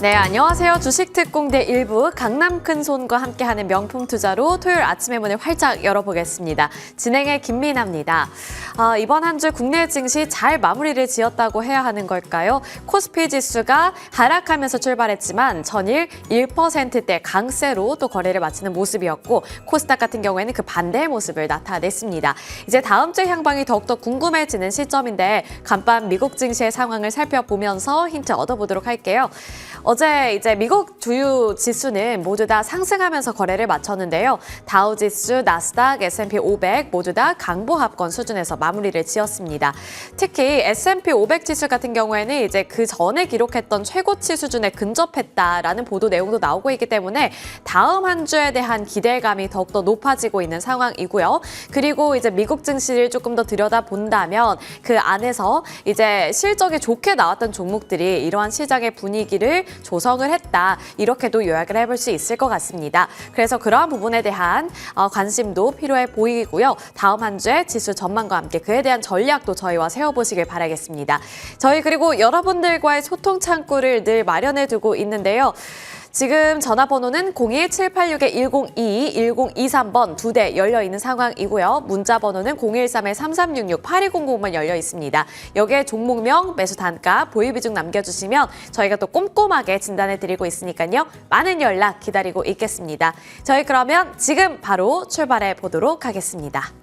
네, 안녕하세요. 주식특공대 1부 강남 큰손과 함께하는 명품 투자로 토요일 아침의 문을 활짝 열어보겠습니다. 진행의 김민아입니다. 이번 한 주 국내 증시 잘 마무리를 지었다고 해야 하는 걸까요? 코스피 지수가 하락하면서 출발했지만 전일 1%대 강세로 또 거래를 마치는 모습이었고 코스닥 같은 경우에는 그 반대의 모습을 나타냈습니다. 이제 다음 주 향방이 더욱더 궁금해지는 시점인데 간밤 미국 증시의 상황을 살펴보면서 힌트 얻어보도록 할게요. 어제 이제 미국 주요 지수는 모두 다 상승하면서 거래를 마쳤는데요. 다우 지수, 나스닥, S&P 500 모두 다 강보합권 수준에서 마무리를 지었습니다. 특히 S&P 500 지수 같은 경우에는 이제 그 전에 기록했던 최고치 수준에 근접했다라는 보도 내용도 나오고 있기 때문에 다음 한 주에 대한 기대감이 더욱더 높아지고 있는 상황이고요. 그리고 이제 미국 증시를 조금 더 들여다본다면 그 안에서 이제 실적이 좋게 나왔던 종목들이 이러한 시장의 분위기를 조성을 했다. 이렇게도 요약을 해볼 수 있을 것 같습니다. 그래서 그러한 부분에 대한 관심도 필요해 보이고요. 다음 한 주에 지수 전망과 함께 그에 대한 전략도 저희와 세워보시길 바라겠습니다. 저희 그리고 여러분들과의 소통 창구를 늘 마련해 두고 있는데요. 지금 전화번호는 01786-1022, 1023번 2대 열려 있는 상황이고요. 문자 번호는 013-3366-8200번 열려 있습니다. 여기에 종목명, 매수 단가, 보유 비중 남겨주시면 저희가 또 꼼꼼하게 진단해드리고 있으니까요. 많은 연락 기다리고 있겠습니다. 저희 그러면 지금 바로 출발해 보도록 하겠습니다.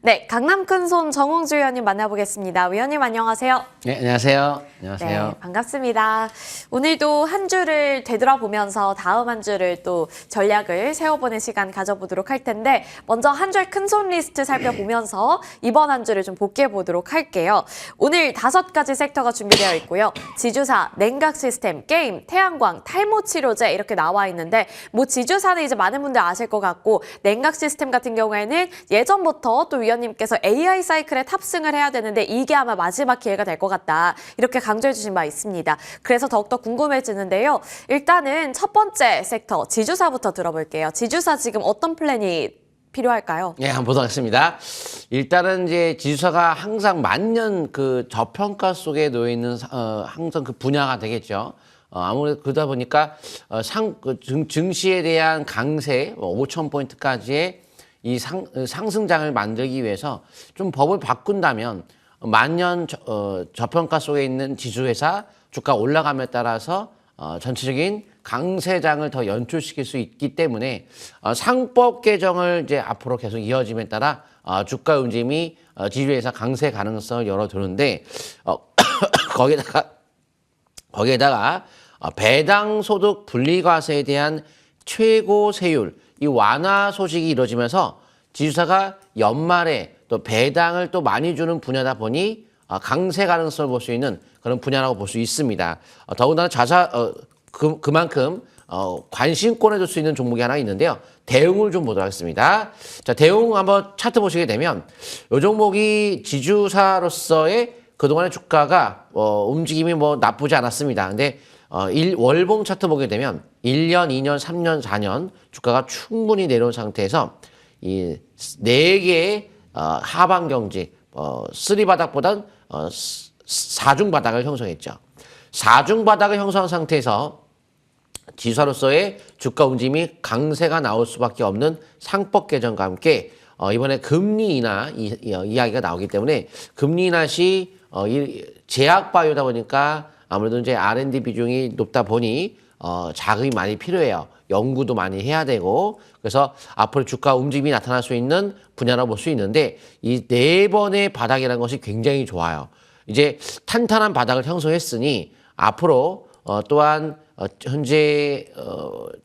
네, 강남 큰손 정홍주 위원님 만나보겠습니다. 위원님 안녕하세요. 네, 안녕하세요. 안녕하세요. 네, 반갑습니다. 오늘도 한 주를 되돌아보면서 다음 한 주를 또 전략을 세워보는 시간 가져보도록 할 텐데 먼저 한 주의 큰손 리스트 살펴보면서 이번 한 주를 좀 복귀해 보도록 할게요. 오늘 5가지 섹터가 준비되어 있고요. 지주사, 냉각 시스템, 게임, 태양광, 탈모 치료제 이렇게 나와 있는데 뭐 지주사는 이제 많은 분들 아실 것 같고 냉각 시스템 같은 경우에는 예전부터 또 위원님께서 AI 사이클에 탑승을 해야 되는데 이게 아마 마지막 기회가 될 것 같다. 이렇게 강조해 주신 바 있습니다. 그래서 더욱더 궁금해지는데요. 일단은 첫 번째 섹터 지주사부터 들어볼게요. 지주사 지금 어떤 플랜이 필요할까요? 네, 한번 보도록 하겠습니다. 일단은 이제 지주사가 항상 만년 그 저평가 속에 놓여 있는 항상 그 분야가 되겠죠. 아무래도 그러다 보니까 증시에 대한 강세 5,000포인트까지의 이 상승장을 만들기 위해서 좀 법을 바꾼다면 만년 저평가 속에 있는 지주회사 주가 올라감에 따라서 전체적인 강세장을 더 연출시킬 수 있기 때문에 상법 개정을 이제 앞으로 계속 이어짐에 따라 주가 움직임이 지주회사 강세 가능성을 열어두는데 거기에다가 배당 소득 분리과세에 대한 최고 세율 이 완화 소식이 이루어지면서 지주사가 연말에 또 배당을 또 많이 주는 분야다 보니 강세 가능성을 볼 수 있는 그런 분야라고 볼 수 있습니다. 더군다나 그만큼 관심권에 둘 수 있는 종목이 하나 있는데요. 대웅을 좀 보도록 하겠습니다. 자, 대웅 한번 차트 보시게 되면 이 종목이 지주사로서의 그동안의 주가가 움직임이 뭐 나쁘지 않았습니다. 근데 월봉 차트 보게 되면 1년, 2년, 3년, 4년 주가가 충분히 내려온 상태에서 이 4개의 하방 경지, 3바닥보단 4중 바닥을 형성했죠. 4중 바닥을 형성한 상태에서 지수사로서의 주가 움직임이 강세가 나올 수밖에 없는 상법 개정과 함께 이번에 금리 인하 이야기가 나오기 때문에 금리 인하 시 제약바이오다 보니까 아무래도 이제 R&D 비중이 높다 보니 자금이 많이 필요해요. 연구도 많이 해야 되고 그래서 앞으로 주가 움직임이 나타날 수 있는 분야라고 볼 수 있는데 이 4번의 바닥이라는 것이 굉장히 좋아요. 이제 탄탄한 바닥을 형성했으니 앞으로 또한 현재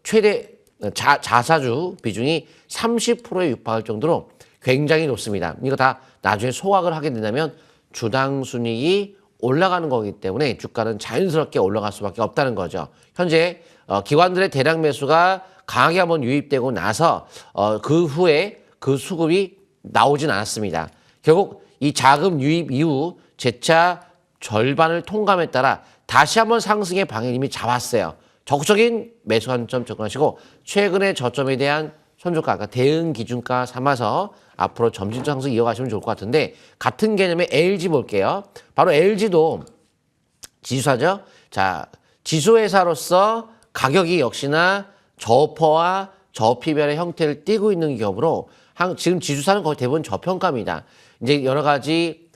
최대 자사주 비중이 30%에 육박할 정도로 굉장히 높습니다. 이거 다 나중에 소각을 하게 된다면 주당 순이익이 올라가는 거기 때문에 주가는 자연스럽게 올라갈 수밖에 없다는 거죠. 현재 기관들의 대량 매수가 강하게 한번 유입되고 나서 그 후에 그 수급이 나오진 않았습니다. 결국 이 자금 유입 이후 재차 절반을 통감에 따라 다시 한번 상승의 방향을 이미 잡았어요. 적극적인 매수 관점 접근하시고 최근의 저점에 대한 손절가, 그러니까 대응 기준가 삼아서 앞으로 점진적 상승 이어가시면 좋을 것 같은데 같은 개념의 LG 볼게요. 바로 LG도 지수사죠. 자, 지수회사로서 가격이 역시나 저퍼와 저피별의 형태를 띠고 있는 기업으로 지금 지수사는 거의 대부분 저평가입니다. 이제 여러 가지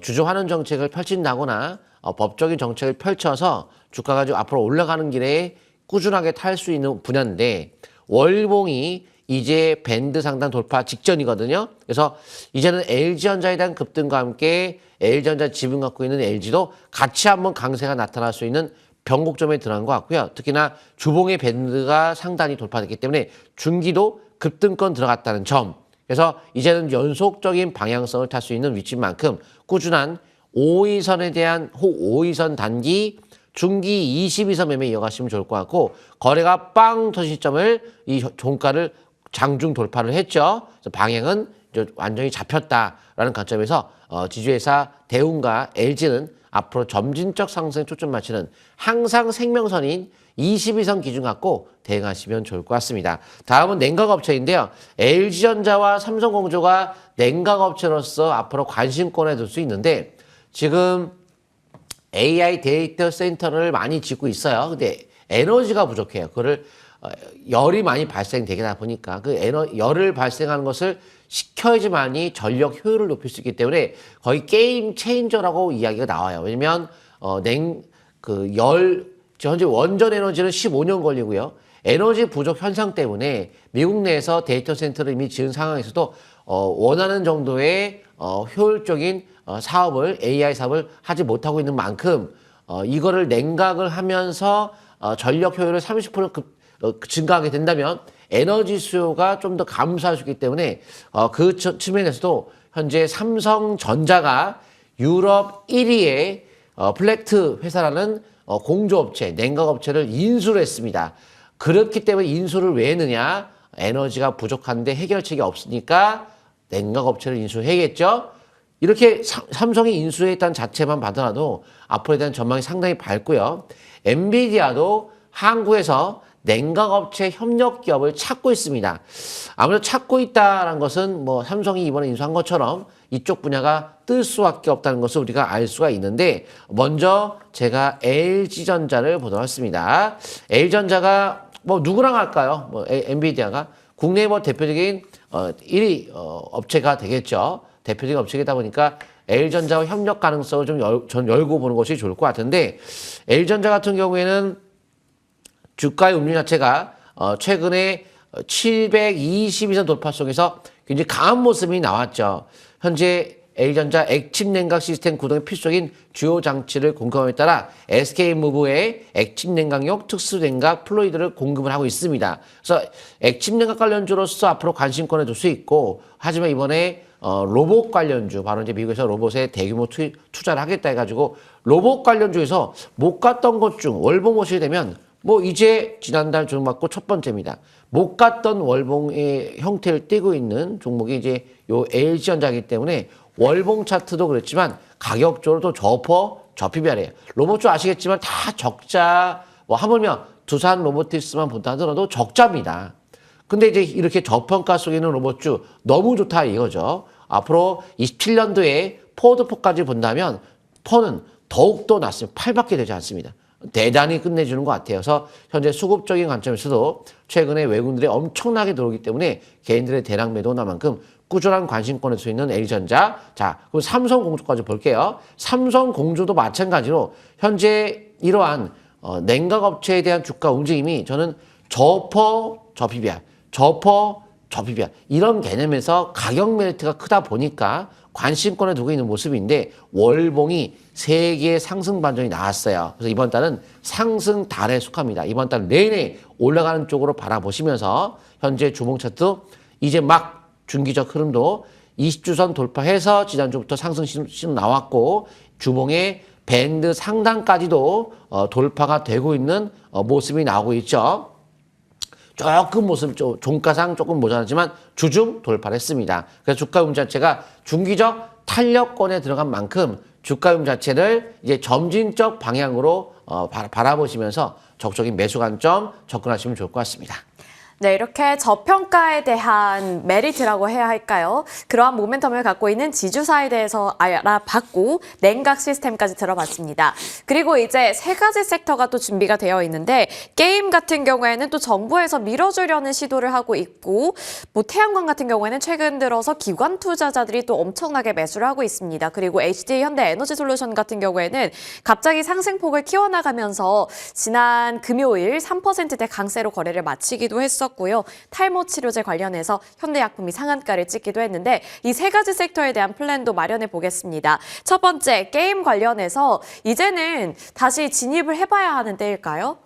주주환원 정책을 펼친다거나 법적인 정책을 펼쳐서 주가가 좀 앞으로 올라가는 길에 꾸준하게 탈 수 있는 분야인데 월봉이 이제 밴드 상단 돌파 직전이거든요. 그래서 이제는 LG전자에 대한 급등과 함께 LG전자 지분 갖고 있는 LG도 같이 한번 강세가 나타날 수 있는 변곡점에 들어간 것 같고요. 특히나 주봉의 밴드가 상단이 돌파됐기 때문에 중기도 급등권 들어갔다는 점. 그래서 이제는 연속적인 방향성을 탈 수 있는 위치인 만큼 꾸준한 5위선에 대한 5위선 단기 중기 22선 매매 이어가시면 좋을 것 같고 거래가 빵 터진 시점을 이 종가를 장중 돌파를 했죠. 그래서 방향은 이제 완전히 잡혔다라는 관점에서 지주회사 대웅과 LG는 앞으로 점진적 상승에 초점 맞추는 항상 생명선인 22선 기준 갖고 대응하시면 좋을 것 같습니다. 다음은 냉각업체인데요. LG전자와 삼성공조가 냉각업체로서 앞으로 관심권에 둘 수 있는데 지금 AI 데이터 센터를 많이 짓고 있어요. 근데 에너지가 부족해요. 그거를 열이 많이 발생되다 보니까 그 열을 발생하는 것을 식혀야지만이 전력 효율을 높일 수 있기 때문에 거의 게임 체인저라고 이야기가 나와요. 왜냐면 현재 원전 에너지는 15년 걸리고요. 에너지 부족 현상 때문에 미국 내에서 데이터 센터를 이미 지은 상황에서도 원하는 정도의 효율적인 사업을 AI 사업을 하지 못하고 있는 만큼 이거를 냉각을 하면서 전력 효율을 30% 증가하게 된다면 에너지 수요가 좀 더 감소할 수 있기 때문에 그 측면에서도 현재 삼성전자가 유럽 1위의 플렉트 회사라는 공조업체, 냉각업체를 인수를 했습니다. 그렇기 때문에 인수를 왜 했느냐? 에너지가 부족한데 해결책이 없으니까 냉각업체를 인수해야겠죠? 이렇게 삼성이 인수했다는 자체만 봐더라도 앞으로에 대한 전망이 상당히 밝고요. 엔비디아도 한국에서 냉각업체 협력 기업을 찾고 있습니다. 아무래도 찾고 있다는 것은 뭐 삼성이 이번에 인수한 것처럼 이쪽 분야가 뜰 수밖에 없다는 것을 우리가 알 수가 있는데 먼저 제가 LG전자를 보도록 하겠습니다. LG전자가 뭐 누구랑 할까요? 뭐 엔비디아가 국내 뭐 대표적인 1위 업체가 되겠죠. 대표적인 업체이다 보니까 LG전자와 협력 가능성을 전 열고 보는 것이 좋을 것 같은데 LG전자 같은 경우에는 주가의 음료 자체가 최근에 722선 돌파 속에서 굉장히 강한 모습이 나왔죠. 현재 LG전자 액침 냉각 시스템 구동에 필수적인 주요 장치를 공급함에 따라 SK무브의 액침 냉각용 특수 냉각 플루이드를 공급을 하고 있습니다. 그래서 액침 냉각 관련주로서 앞으로 관심권에 둘 수 있고 하지만 이번에 로봇 관련주, 바로 이제 미국에서 로봇에 대규모 투자를 하겠다 해가지고 로봇 관련주에서 못 갔던 것 중 월봉 보시게 되면 뭐 이제 지난달 주목받고 첫 번째입니다. 못 갔던 월봉의 형태를 띠고 있는 종목이 이제 요 LG전자이기 때문에 월봉 차트도 그렇지만 가격적으로도 저퍼, 저피별이에요. 로봇주 아시겠지만 다 적자, 뭐 하물며 두산 로보틱스만 본다 하더라도 적자입니다. 근데 이제 이렇게 저평가 속에 있는 로봇주 너무 좋다 이거죠. 앞으로 27년도에 포드포까지 본다면 포는 더욱더 낮습니다. 8밖에 되지 않습니다. 대단히 끝내주는 것 같아요. 그래서 현재 수급적인 관점에서도 최근에 외국인들이 엄청나게 들어오기 때문에 개인들의 대량 매도 나만큼 꾸준한 관심권을 수 있는 LG전자. 자, 그럼 삼성공조까지 볼게요. 삼성공조도 마찬가지로 현재 이러한 냉각업체에 대한 주가 움직임이 저는 저퍼, 저피별, 저퍼, 저피별 이런 개념에서 가격 메리트가 크다 보니까 관심권에 두고 있는 모습인데 월봉이 3개의 상승 반전이 나왔어요. 그래서 이번 달은 상승 달에 속합니다. 이번 달 내내 올라가는 쪽으로 바라보시면서 현재 주봉 차트 이제 막 중기적 흐름도 20주선 돌파해서 지난주부터 상승 신호 나왔고 주봉의 밴드 상단까지도 돌파가 되고 있는 모습이 나오고 있죠. 조금 모습, 종가상 조금 모자라지만 주중 돌파를 했습니다. 그래서 주가 움직임 자체가 중기적 탄력권에 들어간 만큼 주가 움직임 자체를 이제 점진적 방향으로 바라보시면서 적극적인 매수 관점 접근하시면 좋을 것 같습니다. 네, 이렇게 저평가에 대한 메리트라고 해야 할까요? 그러한 모멘텀을 갖고 있는 지주사에 대해서 알아봤고 냉각 시스템까지 들어봤습니다. 그리고 이제 세 가지 섹터가 또 준비가 되어 있는데 게임 같은 경우에는 또 정부에서 밀어주려는 시도를 하고 있고 뭐 태양광 같은 경우에는 최근 들어서 기관 투자자들이 또 엄청나게 매수를 하고 있습니다. 그리고 HD 현대에너지솔루션 같은 경우에는 갑자기 상승폭을 키워나가면서 지난 금요일 3%대 강세로 거래를 마치기도 했었고 탈모 치료제 관련해서 현대약품이 상한가를 찍기도 했는데 이 세 가지 섹터에 대한 플랜도 마련해 보겠습니다. 첫 번째 게임 관련해서 이제는 다시 진입을 해봐야 하는 때일까요?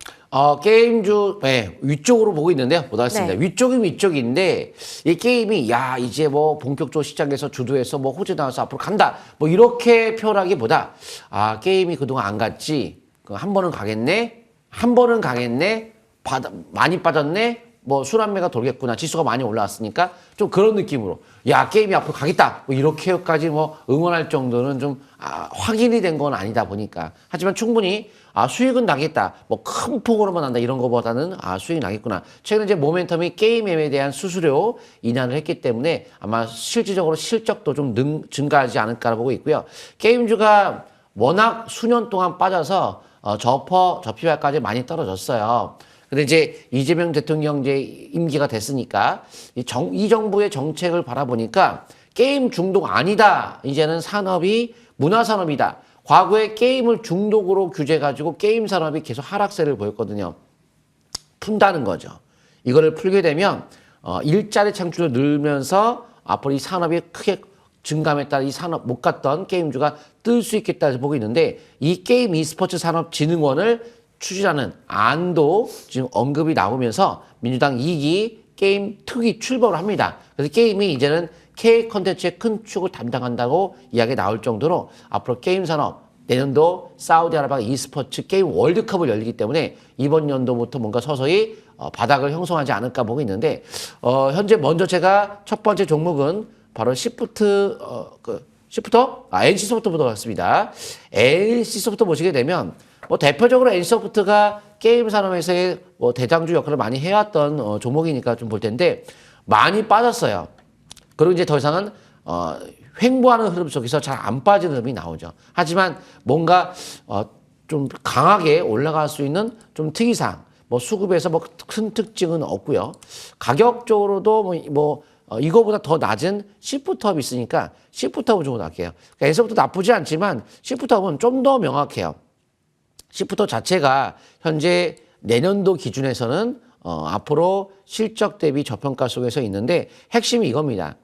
게임주 위쪽으로 보고 있는데요. 못 알았습니다. 네. 위쪽은 위쪽인데 이 게임이 이제 뭐 본격적으로 시장에서 주도해서 뭐 호재 나와서 앞으로 간다. 뭐 이렇게 표현하기보다 게임이 그동안 안 갔지. 한 번은 가겠네. 한 번은 가겠네. 많이 빠졌네. 뭐 술안매가 돌겠구나. 지수가 많이 올라왔으니까 좀 그런 느낌으로 게임이 앞으로 가겠다. 뭐 이렇게까지 뭐 응원할 정도는 좀 확인이 된 건 아니다 보니까 하지만 충분히 수익은 나겠다. 뭐 큰 폭으로만 난다 이런 거보다는 수익이 나겠구나. 최근에 이제 모멘텀이 게임에 대한 수수료 인하를 했기 때문에 아마 실질적으로 실적도 좀 증가하지 않을까 보고 있고요. 게임주가 워낙 수년 동안 빠져서 저피발까지 많이 떨어졌어요. 근데 이제 이재명 대통령 이제 임기가 됐으니까 이 정부의 정책을 바라보니까 게임 중독 아니다. 이제는 산업이 문화산업이다. 과거에 게임을 중독으로 규제해가지고 게임 산업이 계속 하락세를 보였거든요. 푼다는 거죠. 이거를 풀게 되면 일자리 창출을 늘면서 앞으로 이 산업이 크게 증감에 따라 이 산업 못 갔던 게임주가 뜰 수 있겠다 해서 보고 있는데 이 게임 e스포츠 산업진흥원을 추진하는 안도 지금 언급이 나오면서 민주당 2기 게임 특위 출범을 합니다. 그래서 게임이 이제는 K 컨텐츠의 큰 축을 담당한다고 이야기 나올 정도로 앞으로 게임 산업 내년도 사우디아라비아가 e스포츠 게임 월드컵을 열리기 때문에 이번 연도부터 뭔가 서서히 바닥을 형성하지 않을까 보고 있는데 현재 먼저 제가 첫 번째 종목은 바로 시프터 NC소프트부터 갔습니다. NC소프트 보시게 되면 뭐 대표적으로 NC소프트가 게임 산업에서의 뭐 대장주 역할을 많이 해왔던 종목이니까 좀 볼 텐데 많이 빠졌어요. 그리고 이제 더 이상은 횡보하는 흐름 속에서 잘 안 빠지는 흐름이 나오죠. 하지만 뭔가 좀 강하게 올라갈 수 있는 좀 특이사항, 뭐 수급에서 뭐 큰 특징은 없고요. 가격적으로도 이거보다 더 낮은 시프트업이 있으니까 시프트업을 좀 할게요. 그러니까 NC소프트 나쁘지 않지만 시프트업은 좀 더 명확해요. 시프트 자체가 현재 내년도 기준에서는 앞으로 실적 대비 저평가 속에서 있는데 핵심이 이겁니다.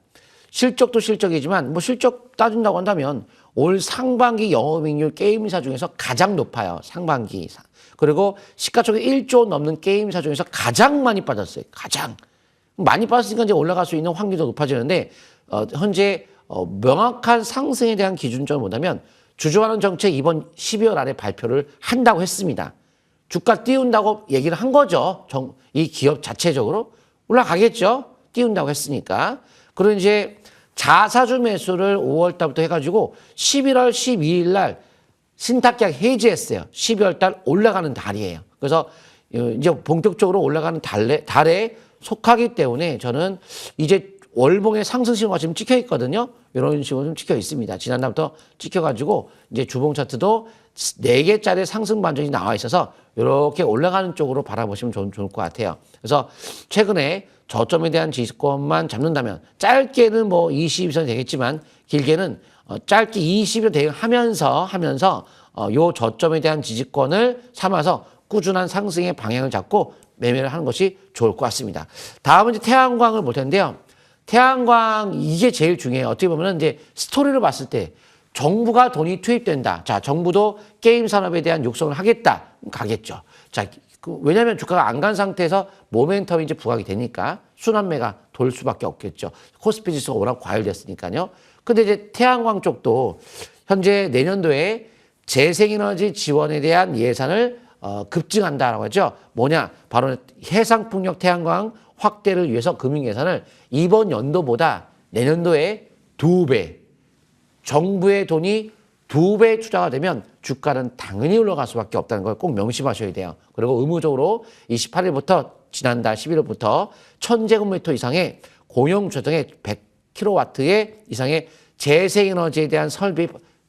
실적도 실적이지만 뭐 실적 따진다고 한다면 올 상반기 영업이익률 게임사 중에서 가장 높아요. 상반기. 그리고 시가총액 1조 넘는 게임사 중에서 가장 많이 빠졌어요. 가장. 많이 빠졌으니까 이제 올라갈 수 있는 확률도 높아지는데 현재 명확한 상승에 대한 기준점을 보자면 주주환원 정책 이번 12월 안에 발표를 한다고 했습니다. 주가 띄운다고 얘기를 한 거죠. 이 기업 자체적으로 올라가겠죠. 띄운다고 했으니까. 그리고 이제 자사주 매수를 5월 달부터 해가지고 11월 12일 날 신탁계약 해지했어요. 12월 달 올라가는 달이에요. 그래서 이제 본격적으로 올라가는 달에 속하기 때문에 저는 이제 월봉의 상승 신호가 지금 찍혀 있거든요. 이런 식으로 좀 찍혀 있습니다. 지난달부터 찍혀가지고 이제 주봉 차트도 4개짜리 상승 반전이 나와 있어서 이렇게 올라가는 쪽으로 바라보시면 좋을 것 같아요. 그래서 최근에 저점에 대한 지지권만 잡는다면 짧게는 뭐 22선 되겠지만 길게는 짧게 20여 하면서 요 저점에 대한 지지권을 삼아서 꾸준한 상승의 방향을 잡고 매매를 하는 것이 좋을 것 같습니다. 다음은 이제 태양광을 볼 텐데요. 태양광 이게 제일 중요해요. 어떻게 보면 이제 스토리를 봤을 때 정부가 돈이 투입된다. 자, 정부도 게임 산업에 대한 육성을 하겠다. 가겠죠. 자, 왜냐하면 주가가 안 간 상태에서 모멘텀이 이제 부각이 되니까 순환매가 돌 수밖에 없겠죠. 코스피 지수가 워낙 과열됐으니까요. 근데 이제 태양광 쪽도 현재 내년도에 재생에너지 지원에 대한 예산을 급증한다라고 하죠. 뭐냐? 바로 해상풍력 태양광 확대를 위해서 금융 예산을 이번 연도보다 내년도에 2배, 정부의 돈이 2배 투자가 되면 주가는 당연히 올라갈 수밖에 없다는 걸 꼭 명심하셔야 돼요. 그리고 의무적으로 28일부터 지난달 11일부터 1000제곱미터 이상의 공용 조정의 100kW의 이상의 재생에너지에 대한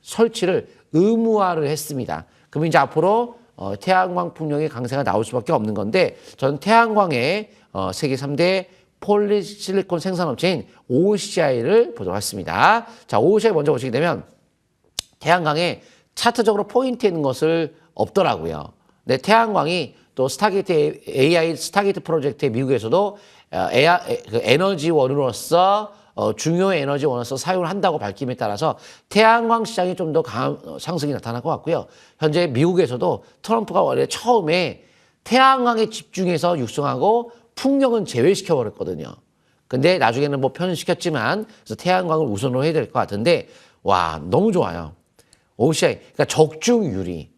설치를 의무화를 했습니다. 그러면 이제 앞으로 태양광 풍력의 강세가 나올 수밖에 없는 건데 저는 태양광의 세계 3대 폴리실리콘 생산업체인 OCI를 보도록 하겠습니다. 자, OCI 먼저 보시게 되면 태양광에 차트적으로 포인트 있는 것을 없더라고요. 근데 태양광이 또 스타게이트 AI 스타게이트 프로젝트의 미국에서도 에너지원으로서 중요 에너지원으로서 사용을 한다고 밝힘에 따라서 태양광 시장이 좀 더 강한 상승이 나타날 것 같고요. 현재 미국에서도 트럼프가 원래 처음에 태양광에 집중해서 육성하고 풍력은 제외시켜 버렸거든요. 근데 나중에는 뭐 편시켰지만 그래서 태양광을 우선으로 해야 될 것 같은데 와 너무 좋아요. OCI 그러니까 적중률이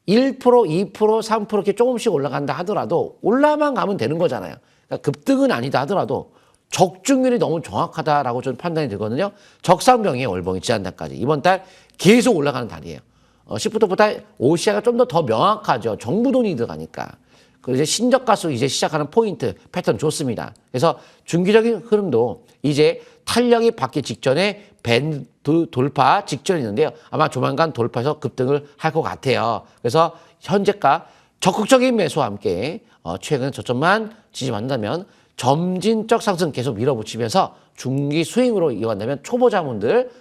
1%, 2%, 3% 이렇게 조금씩 올라간다 하더라도 올라만 가면 되는 거잖아요. 그러니까 급등은 아니다 하더라도 적중률이 너무 정확하다라고 저는 판단이 되거든요. 적상병이에요. 월봉이 지난달까지. 이번 달 계속 올라가는 달이에요. 10부터보다 OCI가 좀 더 명확하죠. 정부 돈이 들어가니까. 그리고 이제 신저가수 이제 시작하는 포인트 패턴 좋습니다. 그래서 중기적인 흐름도 이제 탄력이 받기 직전에 밴드 돌파 직전이 있는데요. 아마 조만간 돌파해서 급등을 할 것 같아요. 그래서 현재가 적극적인 매수와 함께 최근 저점만 지지한다면 점진적 상승 계속 밀어붙이면서 중기 스윙으로 이어간다면 초보자분들,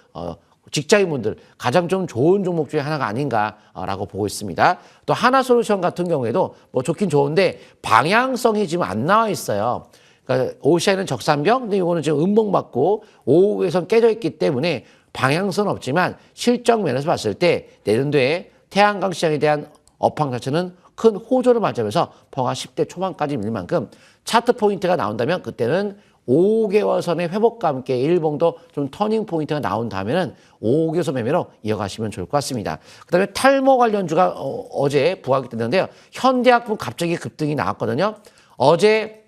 직장인분들 가장 좀 좋은 종목 중에 하나가 아닌가라고 보고 있습니다. 또 하나솔루션 같은 경우에도 뭐 좋긴 좋은데 방향성이 지금 안 나와 있어요. 그러니까 OCI는 적산병, 근데 이거는 지금 음봉받고 5억에선 깨져 있기 때문에 방향성은 없지만 실적 면에서 봤을 때 내년도에 태양광 시장에 대한 업황 자체는 큰 호조를 맞으면서 퍼가 10대 초반까지 밀 만큼 차트 포인트가 나온다면 그때는 5개월선의 회복과 함께 일봉도 좀 터닝 포인트가 나온 다음에는 5개월선 매매로 이어가시면 좋을 것 같습니다. 그 다음에 탈모 관련주가 어제 부각이 됐는데요. 현대약품 갑자기 급등이 나왔거든요. 어제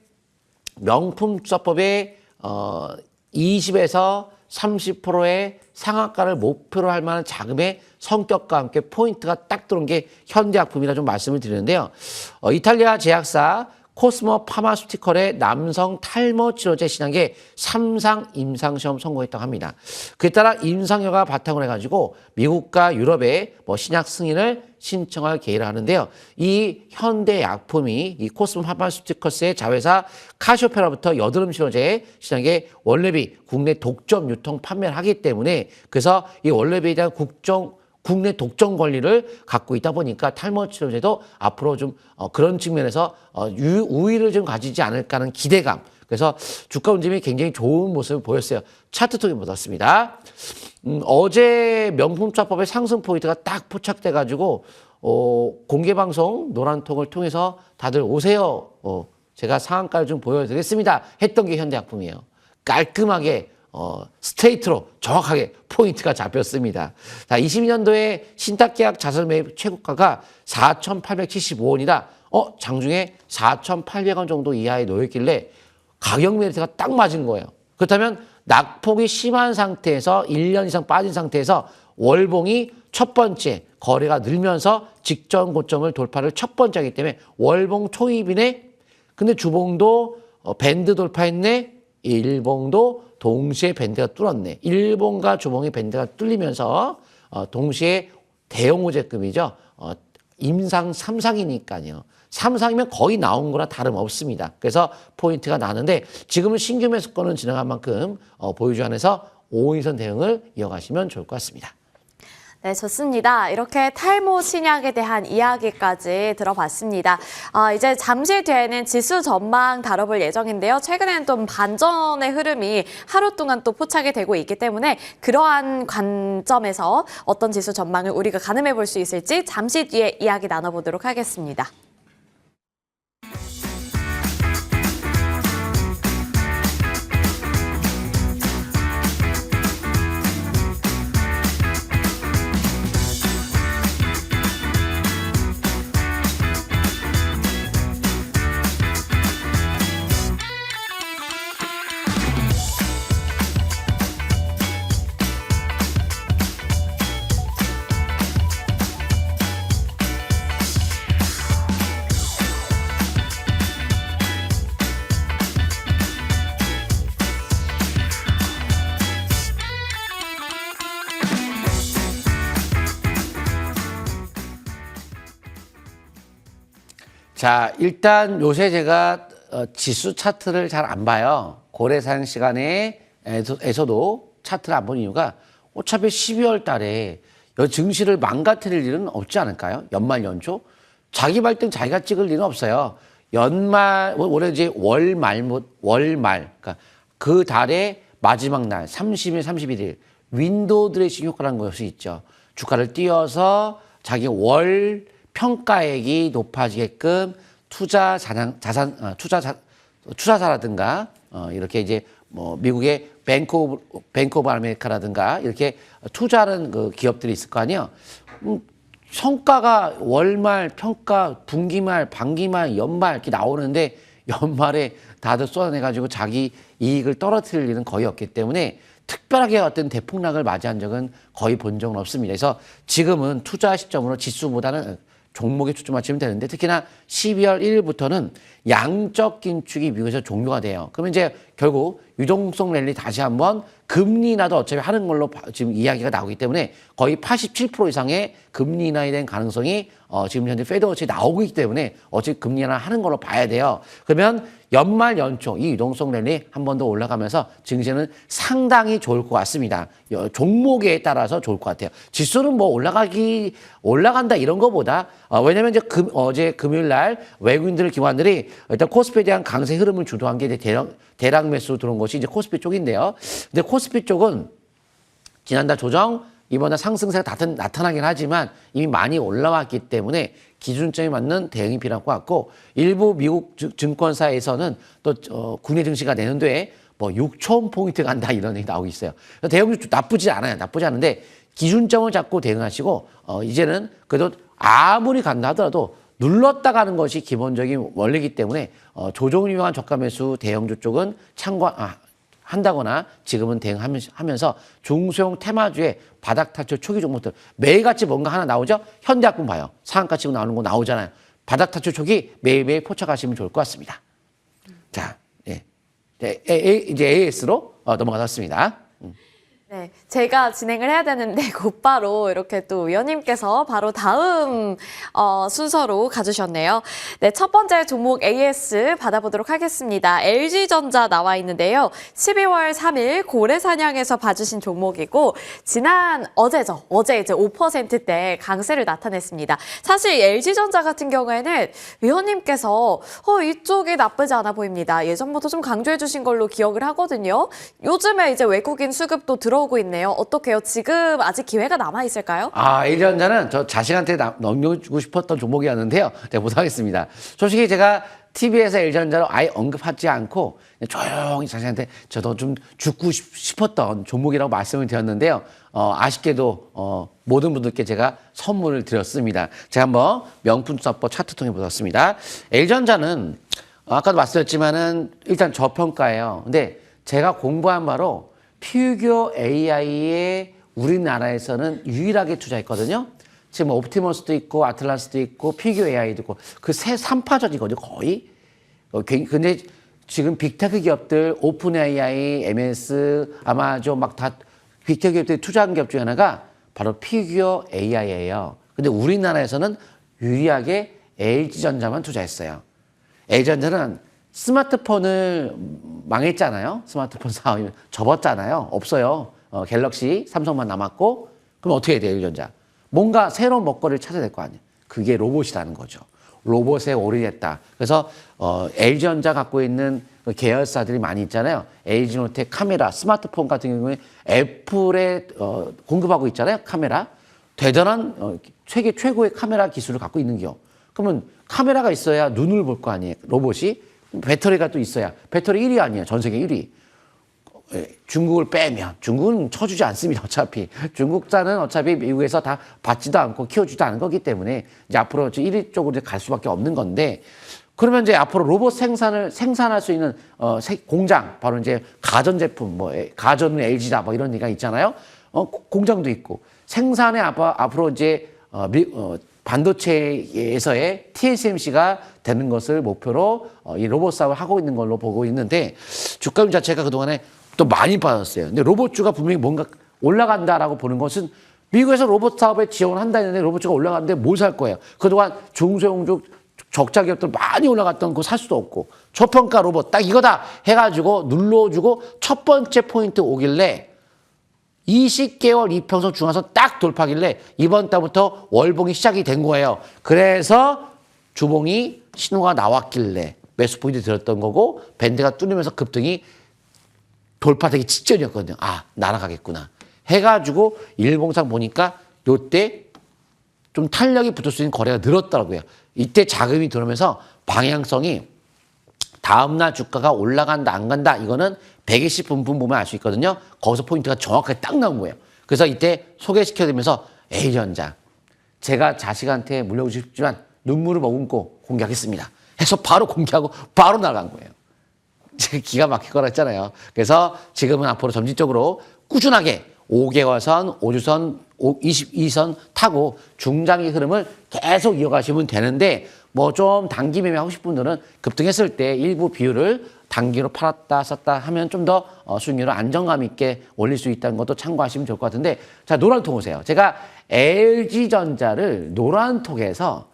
명품수사법에 20에서 30%의 상한가를 목표로 할 만한 자금의 성격과 함께 포인트가 딱 들어온 게 현대약품이라 좀 말씀을 드리는데요. 이탈리아 제약사 코스모 파마스티컬의 남성 탈모 치료제 신약의 3상 임상시험 성공했다고 합니다. 그에 따라 임상효과 바탕으로 해가지고 미국과 유럽에 신약 승인을 신청할 계획을 하는데요. 이 현대약품이 이 코스모 파마스티컬스의 자회사 카시오페라부터 여드름 치료제 신약의 원래비 국내 독점 유통 판매를 하기 때문에 그래서 이 원래비에 대한 국내 독점 권리를 갖고 있다 보니까 탈모 치료제도 앞으로 좀 그런 측면에서 우위를 좀 가지지 않을까 하는 기대감. 그래서 주가 움직임이 굉장히 좋은 모습을 보였어요. 차트 통해 보았습니다. 어제 명품차법의 상승 포인트가 딱 포착돼가지고 공개방송 노란통을 통해서 다들 오세요. 제가 상한가를 좀 보여드리겠습니다. 했던 게 현대약품이에요. 깔끔하게 스트레이트로 정확하게 포인트가 잡혔습니다. 자, 22년도에 신탁계약 자설 매입 최고가가 4,875원이다. 장중에 4,800원 정도 이하에 놓였길래 가격 메리트가 딱 맞은 거예요. 그렇다면 낙폭이 심한 상태에서 1년 이상 빠진 상태에서 월봉이 첫 번째 거래가 늘면서 직전 고점을 돌파를 첫 번째 하기 때문에 월봉 초입이네. 근데 주봉도 밴드 돌파했네. 일봉도 동시에 밴드가 뚫었네. 일봉과 주봉의 밴드가 뚫리면서 동시에 대형 호재급이죠. 임상 3상이니까요. 3상이면 거의 나온 거나 다름없습니다. 그래서 포인트가 나는데 지금은 신규 매수권은 지나간 만큼 보유주 안에서 5인선 대응을 이어가시면 좋을 것 같습니다. 네, 좋습니다. 이렇게 탈모 신약에 대한 이야기까지 들어봤습니다. 이제 잠시 뒤에는 지수 전망 다뤄볼 예정인데요. 최근에는 좀 반전의 흐름이 하루 동안 또 포착이 되고 있기 때문에 그러한 관점에서 어떤 지수 전망을 우리가 가늠해 볼 수 있을지 잠시 뒤에 이야기 나눠보도록 하겠습니다. 자, 일단 요새 제가 지수 차트를 잘 안 봐요. 고래상 시간에서도 차트를 안 보는 이유가 어차피 12월 달에 증시를 망가뜨릴 일은 없지 않을까요? 연말 연초. 자기 발등 자기가 찍을 일은 없어요. 연말, 올해 이제 월말, 그러니까 그 달의 마지막 날, 30일, 31일, 윈도우 드레싱 효과라는 것이 있죠. 주가를 띄워서 자기 월 평가액이 높아지게끔 투자사라든가, 이렇게 이제 뭐 미국의 뱅크 오브 아메리카라든가 이렇게 투자하는 그 기업들이 있을 거 아니에요. 성과가 월말, 평가, 분기말, 반기말, 연말 이렇게 나오는데 연말에 다들 쏟아내가지고 자기 이익을 떨어뜨릴 일은 거의 없기 때문에 특별하게 어떤 대폭락을 맞이한 적은 거의 본 적은 없습니다. 그래서 지금은 투자 시점으로 지수보다는 종목에 초점맞추면 되는데 특히나 12월 1일부터는 양적 긴축이 미국에서 종료가 돼요. 그러면 이제 결국 유동성 랠리 다시 한번 금리 인하도 어차피 하는 걸로 지금 이야기가 나오기 때문에 거의 87% 이상의 금리 인하에 대한 가능성이 지금 현재 페드워치 나오고 있기 때문에 어차피 금리 인하 하는 걸로 봐야 돼요. 그러면 연말 연초 이 유동성 랠리 한 번 더 올라가면서 증시는 상당히 좋을 것 같습니다. 종목에 따라서 좋을 것 같아요. 지수는 뭐 올라간다 이런 거보다 왜냐면 이제 어제 금요일 날 외국인들 기관들이 일단 코스피에 대한 강세 흐름을 주도한 게 이제 대량 매수 들어온 것이 이제 코스피 쪽인데요. 근데 코스피 쪽은 지난달 조정, 이번에 상승세가 나타나긴 하지만 이미 많이 올라왔기 때문에 기준점에 맞는 대응이 필요할 것 같고 일부 미국 증권사에서는 또 국내 증시가 내년도에 뭐 6천 포인트 간다 이런 얘기 나오고 있어요. 대응이 나쁘지 않아요. 나쁘지 않은데 기준점을 잡고 대응하시고 이제는 그래도 아무리 간다 하더라도 눌렀다 가는 것이 기본적인 원리이기 때문에 조정을 이용한 저가 매수 대형주 쪽은 한다거나 지금은 대응하면서 중소형 테마주의 바닥 탈출 초기 종목들 매일같이 뭔가 하나 나오죠? 현대학군 봐요. 상한가 치고 나오는 거 나오잖아요. 바닥 탈출 초기 매일매일 포착하시면 좋을 것 같습니다. 자, 예. 이제 AS로 넘어가겠습니다. 네, 제가 진행을 해야 되는데 곧바로 이렇게 또 위원님께서 바로 다음 순서로 가주셨네요. 네, 첫 번째 종목 AS 받아보도록 하겠습니다. LG전자 나와 있는데요. 12월 3일 고래사냥에서 봐주신 종목이고 어제 이제 5%대 강세를 나타냈습니다. 사실 LG전자 같은 경우에는 위원님께서 이쪽이 나쁘지 않아 보입니다. 예전부터 좀 강조해 주신 걸로 기억을 하거든요. 요즘에 이제 외국인 수급도 들어오고 있네요. 어떻게요? 지금 아직 기회가 남아 있을까요? LG전자는 저 자식한테 넘겨주고 싶었던 종목이었는데요. 제가 못하겠습니다. 솔직히 제가 TV에서 LG전자를 아예 언급하지 않고 조용히 자식한테 저도 좀 죽고 싶었던 종목이라고 말씀을 드렸는데요. 아쉽게도 모든 분들께 제가 선물을 드렸습니다. 제가 한번 명품투자법 차트 통해 보았습니다. LG전자는 아까도 말씀드렸지만은 일단 저평가예요. 근데 제가 공부한 바로 피규어 AI에 우리나라에서는 유일하게 투자했거든요. 지금 옵티머스도 있고 아틀라스도 있고 피규어 AI도 있고 그 세 3파전이거든요. 거의. 근데 지금 빅테크 기업들 오픈 AI, MS, 아마존 막 다 빅테크 기업들이 투자한 기업 중에 하나가 바로 피규어 AI예요. 근데 우리나라에서는 유일하게 LG전자만 투자했어요. LG전자는 스마트폰을 망했잖아요. 스마트폰 사업이 접었잖아요. 없어요. 갤럭시, 삼성만 남았고 그럼 어떻게 해야 돼요, LG전자? 뭔가 새로운 먹거리를 찾아야 될 거 아니에요. 그게 로봇이라는 거죠. 로봇에 올인했다. 그래서 LG전자 갖고 있는 그 계열사들이 많이 있잖아요. LG노텍 카메라, 스마트폰 같은 경우에 애플에 공급하고 있잖아요. 카메라. 대단한 세계 최고의 카메라 기술을 갖고 있는 기업. 그러면 카메라가 있어야 눈을 볼 거 아니에요. 로봇이. 배터리가 또 있어야. 배터리 1위 아니에요. 전 세계 1위. 중국을 빼면 중국은 쳐주지 않습니다. 어차피 중국산은 어차피 미국에서 다 받지도 않고 키워주지도 않은 거기 때문에 이제 앞으로 1위 쪽으로 이제 갈 수밖에 없는 건데 그러면 이제 앞으로 로봇 생산할 수 있는 공장 바로 이제 가전제품 뭐 가전은 LG다 뭐 이런 얘기가 있잖아요. 공장도 있고 생산에 앞으로 이제 반도체에서의 TSMC가 되는 것을 목표로 이 로봇 사업을 하고 있는 걸로 보고 있는데 주가 자체가 그동안에 또 많이 빠졌어요. 근데 로봇주가 분명히 뭔가 올라간다라고 보는 것은 미국에서 로봇 사업에 지원을 한다 했는데 로봇주가 올라가는데 뭘 살 거예요? 그동안 중소형주 적자 기업들 많이 올라갔던 거 살 수도 없고 초평가 로봇 딱 이거다 해가지고 눌러주고 첫 번째 포인트 오길래 20개월 이평선 중앙선 딱 돌파길래 이번 달부터 월봉이 시작이 된 거예요. 그래서 주봉이 신호가 나왔길래 매수 포인트 들었던 거고 밴드가 뚫리면서 급등이 돌파되기 직전이었거든요. 아, 날아가겠구나 해가지고 일봉상 보니까 요때 좀 탄력이 붙을 수 있는 거래가 늘었더라고요. 이때 자금이 들어오면서 방향성이 다음날 주가가 올라간다 안 간다 이거는 120분 보면 알 수 있거든요. 거기서 포인트가 정확하게 딱 나온 거예요. 그래서 이때 소개시켜드리면서 A전자 제가 자식한테 물려주고 싶지만 눈물을 머금고 공개하겠습니다 해서 바로 공개하고 바로 나간 거예요. 제가 기가 막힐 거라 했잖아요. 그래서 지금은 앞으로 점진적으로 꾸준하게 5개월선, 5주선, 22선 타고 중장기 흐름을 계속 이어가시면 되는데 뭐 좀 단기 매매 하고 싶은 분들은 급등했을 때 일부 비율을 단기로 팔았다 썼다 하면 좀 더 수익률을 안정감 있게 올릴 수 있다는 것도 참고하시면 좋을 것 같은데 자 노란톡 오세요. 제가 LG전자를 노란톡에서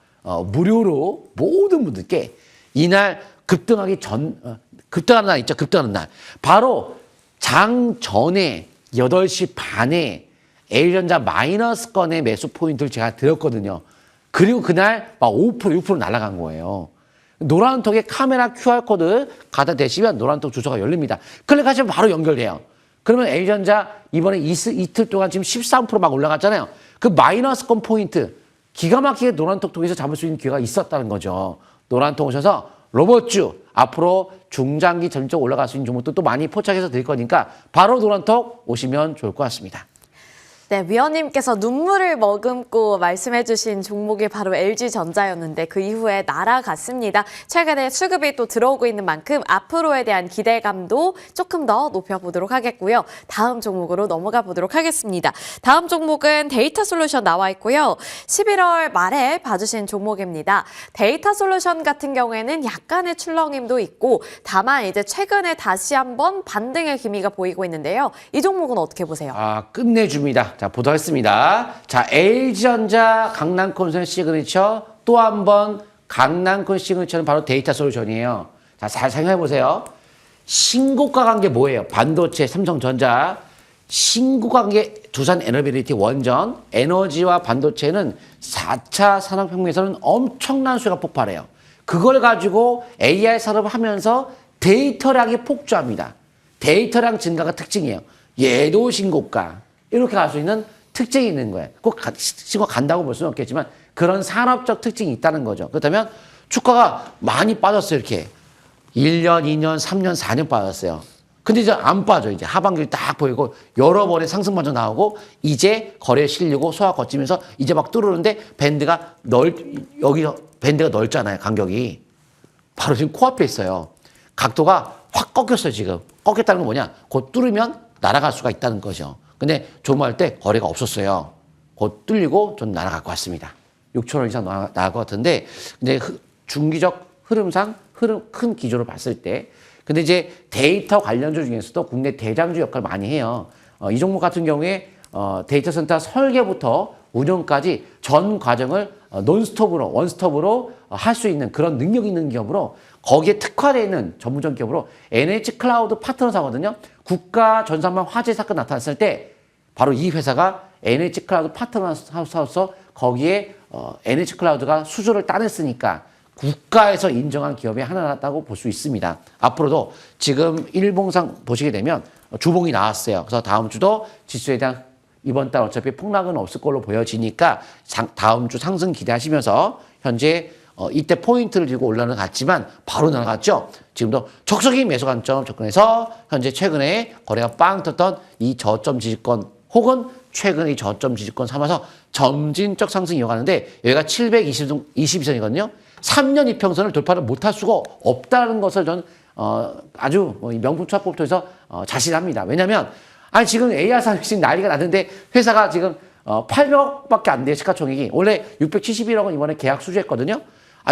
무료로 모든 분들께 이날 급등하기 급등하는 날 있죠. 급등하는 날 바로 장 전에 8시 반에 A전자 마이너스권의 매수 포인트를 제가 드렸거든요. 그리고 그날 막 5%, 6% 날아간 거예요. 노란톡에 카메라 QR코드 갖다 대시면 노란톡 주소가 열립니다. 클릭하시면 바로 연결돼요. 그러면 A전자 이번에 이틀 동안 지금 13%막 올라갔잖아요. 그 마이너스권 포인트 기가 막히게 노란톡 통해서 잡을 수 있는 기회가 있었다는 거죠. 노란톡 오셔서 로봇주 앞으로 중장기 전적 올라갈 수 있는 종목도 또 많이 포착해서 드릴 거니까 바로 노란톡 오시면 좋을 것 같습니다. 네, 위원님께서 눈물을 머금고 말씀해주신 종목이 바로 LG전자였는데 그 이후에 날아갔습니다. 최근에 수급이 또 들어오고 있는 만큼 앞으로에 대한 기대감도 조금 더 높여보도록 하겠고요. 다음 종목으로 넘어가 보도록 하겠습니다. 다음 종목은 데이터 솔루션 나와 있고요. 11월 말에 봐주신 종목입니다. 데이터 솔루션 같은 경우에는 약간의 출렁임도 있고 다만 이제 최근에 다시 한번 반등의 기미가 보이고 있는데요. 이 종목은 어떻게 보세요? 아, 끝내줍니다. 자, 보도록 하겠습니다. 자, LG전자 강남콘 시그니처 또 한 번 강남콘 시그니처는 바로 데이터 솔루션이에요. 자, 잘 생각해 보세요. 신고가 간 게 뭐예요? 반도체, 삼성전자. 신고가 간 게 두산 에너비리티 원전. 에너지와 반도체는 4차 산업혁명에서는 엄청난 수요가 폭발해요. 그걸 가지고 AI 산업을 하면서 데이터량이 폭주합니다. 데이터량 증가가 특징이에요. 얘도 신고가. 이렇게 갈 수 있는 특징이 있는 거예요. 꼭 신고 간다고 볼 수는 없겠지만 그런 산업적 특징이 있다는 거죠. 그렇다면 주가가 많이 빠졌어요. 이렇게 1년, 2년, 3년, 4년 빠졌어요. 근데 이제 안 빠져. 이제 하반기를 딱 보이고 여러 번의 상승 반전 나오고 이제 거래에 실리고 소화 거치면서 이제 막 뚫으는데 밴드가 여기 밴드가 넓잖아요. 간격이. 바로 지금 코앞에 있어요. 각도가 확 꺾였어요. 지금. 꺾였다는 건 뭐냐? 곧 뚫으면 날아갈 수가 있다는 거죠. 근데 조모할 때 거래가 없었어요. 곧 뚫리고 좀 날아갈 것 같습니다. 6,000원 이상 나갈 것 같은데, 근데 중기적 흐름상 큰 기조를 봤을 때, 근데 이제 데이터 관련주 중에서도 국내 대장주 역할을 많이 해요. 이 종목 같은 경우에 데이터 센터 설계부터 운영까지 전 과정을 논스톱으로 원스톱으로 할 수 있는 그런 능력 있는 기업으로 거기에 특화되어 있는 전문적 기업으로 NH 클라우드 파트너사거든요. 국가 전산망 화재 사건 나타났을 때 바로 이 회사가 NH 클라우드 파트너사로서 거기에 NH 클라우드가 수주를 따냈으니까 국가에서 인정한 기업이 하나라고 볼 수 있습니다. 앞으로도 지금 일봉상 보시게 되면 주봉이 나왔어요. 그래서 다음 주도 지수에 대한 이번 달 어차피 폭락은 없을 걸로 보여지니까 다음 주 상승 기대하시면서 현재 이때 포인트를 들고 올라는 갔지만 바로 날아갔죠. 지금도 적극적인 매수 관점 접근해서 현재 최근에 거래가 빵 떴던 이 저점 지지권 혹은 최근의 저점 지지권 삼아서 점진적 상승 이어가는데 여기가 722선이거든요. 3년 이평선을 돌파를 못할 수가 없다는 것을 저는 아주 명품 투자법 통해서 자신합니다. 왜냐하면 아니 지금 AR 산업이 난리가 났는데 회사가 지금 800억밖에 안 돼요. 시가총액이. 원래 671억은 이번에 계약 수주했거든요.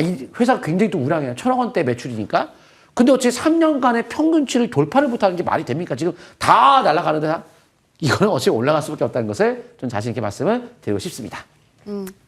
이 회사가 굉장히 또 우량해요. 1,000억 원대 매출이니까. 근데 어째 3년간의 평균치를 돌파를 못하는 게 말이 됩니까? 지금 다 날아가는데 이거는 어차피 올라갈 수밖에 없다는 것을 좀 자신 있게 말씀을 드리고 싶습니다.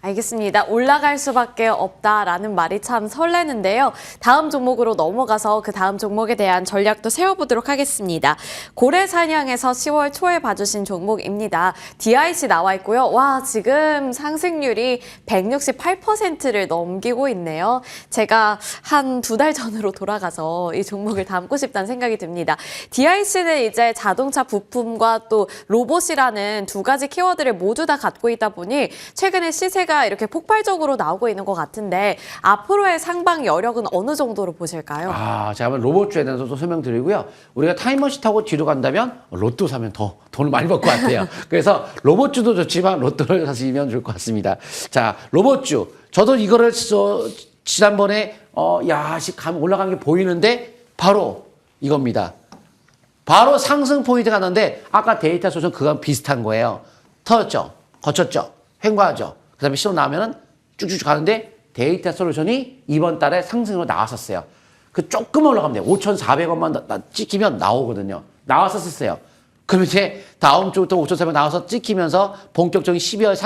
알겠습니다. 올라갈 수밖에 없다라는 말이 참 설레는데요. 다음 종목으로 넘어가서 그 다음 종목에 대한 전략도 세워보도록 하겠습니다. 고래사냥에서 10월 초에 봐주신 종목입니다. DIC 나와 있고요. 와, 지금 상승률이 168%를 넘기고 있네요. 제가 한 2달 전으로 돌아가서 이 종목을 담고 싶다는 생각이 듭니다. DIC는 이제 자동차 부품과 또 로봇이라는 두 가지 키워드를 모두 다 갖고 있다 보니 최근에 시세가 이렇게 폭발적으로 나오고 있는 것 같은데 앞으로의 상방 여력은 어느 정도로 보실까요? 제가 한번 로봇주에 대해서도 설명드리고요. 우리가 타임머신 타고 뒤로 간다면 로또 사면 더 돈을 많이 벌 것 같아요. 그래서 로봇주도 좋지만 로또를 사시면 좋을 것 같습니다. 자, 로봇주. 저도 이거를 지난번에 올라간 게 보이는데 바로 이겁니다. 바로 상승 포인트가 났는데 아까 데이터 소션 그거랑 비슷한 거예요. 터졌죠? 거쳤죠? 횡보하죠? 그 다음에 시험 나오면은 쭉쭉 가는데 데이터 솔루션이 이번 달에 상승으로 나왔었어요. 그 조금 올라가면 돼요. 5,400원만 찍히면 나오거든요. 나왔었어요. 그럼 이제 다음 주부터 5,400원 나와서 찍히면서 본격적인 12월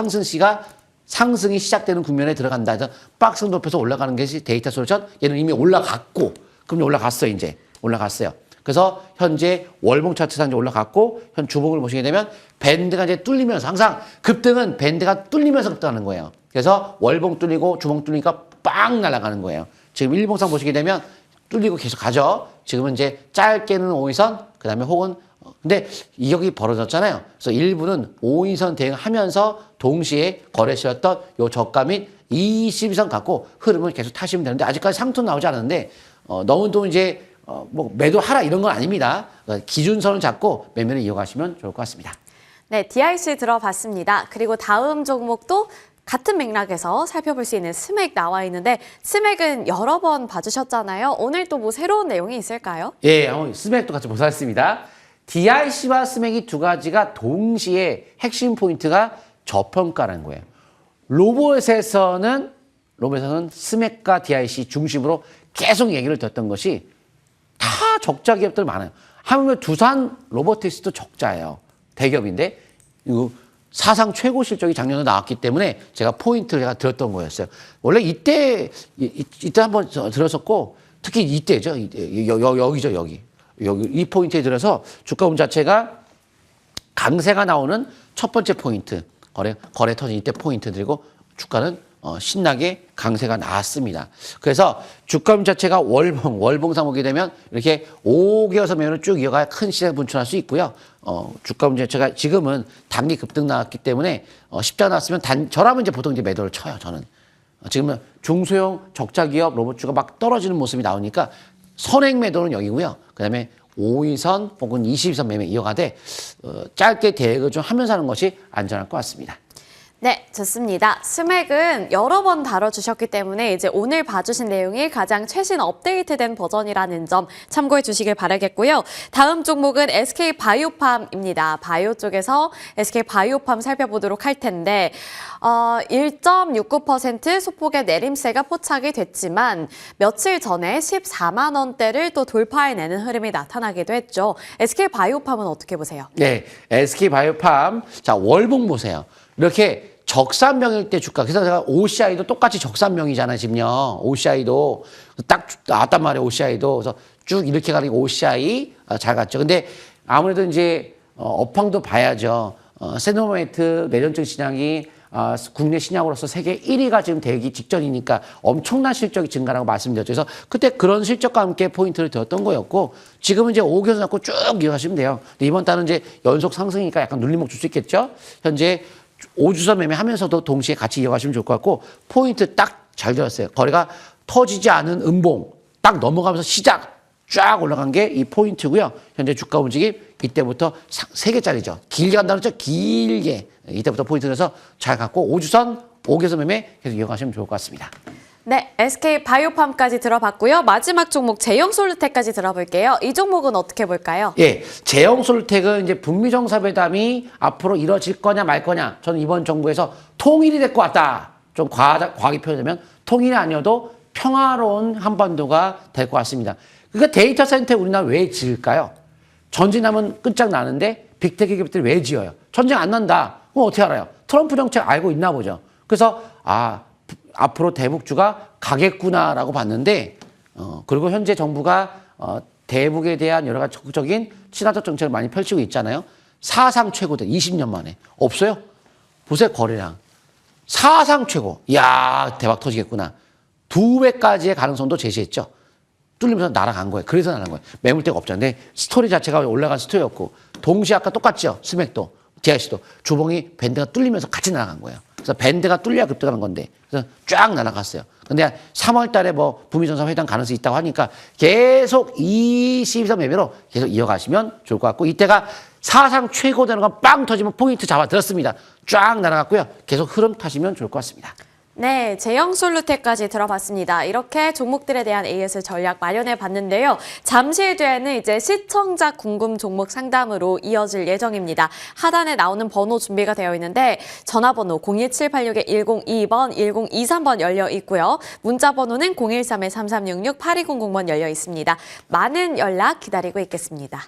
상승이 시작되는 국면에 들어간다 해서 박스 높여서 올라가는 것이 데이터 솔루션. 얘는 이미 올라갔고, 그럼 올라갔어요, 이제. 올라갔어요. 그래서 현재 월봉 차트상 올라갔고 현 주봉을 보시게 되면 밴드가 이제 뚫리면서 항상 급등은 밴드가 뚫리면서 급등하는 거예요. 그래서 월봉 뚫리고 주봉 뚫리니까 빵 날아가는 거예요. 지금 일봉상 보시게 되면 뚫리고 계속 가죠. 지금은 이제 짧게는 5인선 그다음에 혹은 근데 이격이 벌어졌잖아요. 그래서 일부는 5인선 대응하면서 동시에 거래시였던 요 저가 및 22선 갖고 흐름을 계속 타시면 되는데 아직까지 상투 나오지 않았는데 너무 또 이제 매도하라 이런 건 아닙니다. 기준선을 잡고 매매를 이어가시면 좋을 것 같습니다. 네, DIC 들어봤습니다. 그리고 다음 종목도 같은 맥락에서 살펴볼 수 있는 스맥 나와 있는데 스맥은 여러 번 봐주셨잖아요. 오늘 또 뭐 새로운 내용이 있을까요? 예, 스맥도 같이 보겠습니다. DIC와 스맥이 두 가지가 동시에 핵심 포인트가 저평가라는 거예요. 로봇에서는 스맥과 DIC 중심으로 계속 얘기를 듣던 것이 다 적자 기업들 많아요. 하물며 두산 로보틱스도 적자예요. 대기업인데 이거 사상 최고 실적이 작년에 나왔기 때문에 제가 포인트를 제가 들었던 거였어요. 원래 이때 한번 들었었고 특히 이때죠. 여기죠, 여기 이 포인트에 들어서 주가 운 자체가 강세가 나오는 첫 번째 포인트 거래 터진 이때 포인트 드리고 주가는 신나게 강세가 나왔습니다. 그래서 주가 자체가 월봉상 보게 되면 이렇게 5개월 매매로 쭉 이어가야 큰 시장 분출할 수 있고요. 주가 자체가 지금은 단기 급등 나왔기 때문에 십자 나왔으면 저라면 이제 보통 이제 매도를 쳐요. 저는 지금은 중소형 적자 기업 로봇주가 막 떨어지는 모습이 나오니까 선행 매도는 여기고요. 그다음에 5인선 혹은 22선 매매 이어가되 짧게 대응을 좀 하면서 하는 것이 안전할 것 같습니다. 네, 좋습니다. 스맥은 여러 번 다뤄주셨기 때문에 이제 오늘 봐주신 내용이 가장 최신 업데이트된 버전이라는 점 참고해 주시길 바라겠고요. 다음 종목은 SK바이오팜입니다. 바이오 쪽에서 SK바이오팜 살펴보도록 할 텐데 1.69% 소폭의 내림세가 포착이 됐지만 며칠 전에 14만 원대를 또 돌파해내는 흐름이 나타나기도 했죠. SK바이오팜은 어떻게 보세요? 네, SK바이오팜 자 월봉 보세요. 이렇게 적산명일 때 주가. 그래서 제가 OCI도 똑같이 적산명이잖아요, 지금요. OCI도 딱 나왔단 말이에요, OCI도. 그래서 쭉 이렇게 가는 게 OCI 잘 갔죠. 근데 아무래도 이제 업황도 봐야죠. 세노메이트 내전증 신약이 국내 신약으로서 세계 1위가 지금 되기 직전이니까 엄청난 실적이 증가라고 말씀드렸죠. 그래서 그때 그런 실적과 함께 포인트를 들었던 거였고 지금은 이제 5개월 잡고 쭉 이어가시면 돼요. 근데 이번 달은 이제 연속 상승이니까 약간 눌림목 줄 수 있겠죠. 현재 5주선 매매하면서도 동시에 같이 이어가시면 좋을 것 같고 포인트 딱 잘 들었어요. 거래가 터지지 않은 음봉 딱 넘어가면서 시작 쫙 올라간 게 이 포인트고요. 현재 주가 움직임 이때부터 3개짜리죠. 길게 간다고 했죠. 길게 이때부터 포인트 내서 잘 갖고 5주선 5개선 매매 계속 이어가시면 좋을 것 같습니다. 네, SK바이오팜까지 들어봤고요. 마지막 종목 제형솔루텍까지 들어볼게요. 이 종목은 어떻게 볼까요? 예, 제형솔루텍은 이제 북미 정상회담이 앞으로 이뤄질 거냐 말 거냐. 저는 이번 정부에서 통일이 될 것 같다. 좀 과하게 표현하면 통일이 아니어도 평화로운 한반도가 될 것 같습니다. 그러니까 데이터 센터 우리나라 왜 지을까요? 전쟁하면 끝장나는데 빅테크 기업들이 왜 지어요? 전쟁 안 난다. 그럼 어떻게 알아요? 트럼프 정책 알고 있나 보죠. 그래서 앞으로 대북주가 가겠구나라고 봤는데 그리고 현재 정부가 대북에 대한 여러 가지 적극적인 친화적 정책을 많이 펼치고 있잖아요. 사상 최고대 20년 만에 없어요. 보세요 거래량 사상 최고. 이야 대박 터지겠구나. 2배까지의 가능성도 제시했죠. 뚫리면서 날아간 거예요. 그래서 날아간 거예요. 매물대가 없잖아요. 근데 스토리 자체가 올라간 스토리였고 동시에 아까 똑같죠. 스맥도 DIC도 주봉이 밴드가 뚫리면서 같이 날아간 거예요. 그래서 밴드가 뚫려야 급등하는 건데 그래서 쫙 날아갔어요. 근데 3월 달에 뭐 북미정상 회담 가능성이 있다고 하니까 계속 이 12선 매매로 계속 이어가시면 좋을 것 같고 이때가 사상 최고 되는 건 빵 터지면 포인트 잡아들었습니다. 쫙 날아갔고요. 계속 흐름 타시면 좋을 것 같습니다. 네, 제형솔루텍까지 들어봤습니다. 이렇게 종목들에 대한 AS 전략 마련해 봤는데요. 잠시 뒤에는 이제 시청자 궁금 종목 상담으로 이어질 예정입니다. 하단에 나오는 번호 준비가 되어 있는데 전화번호 02786-1022번, 1023번 열려 있고요. 문자 번호는 013-3366-8200번 열려 있습니다. 많은 연락 기다리고 있겠습니다.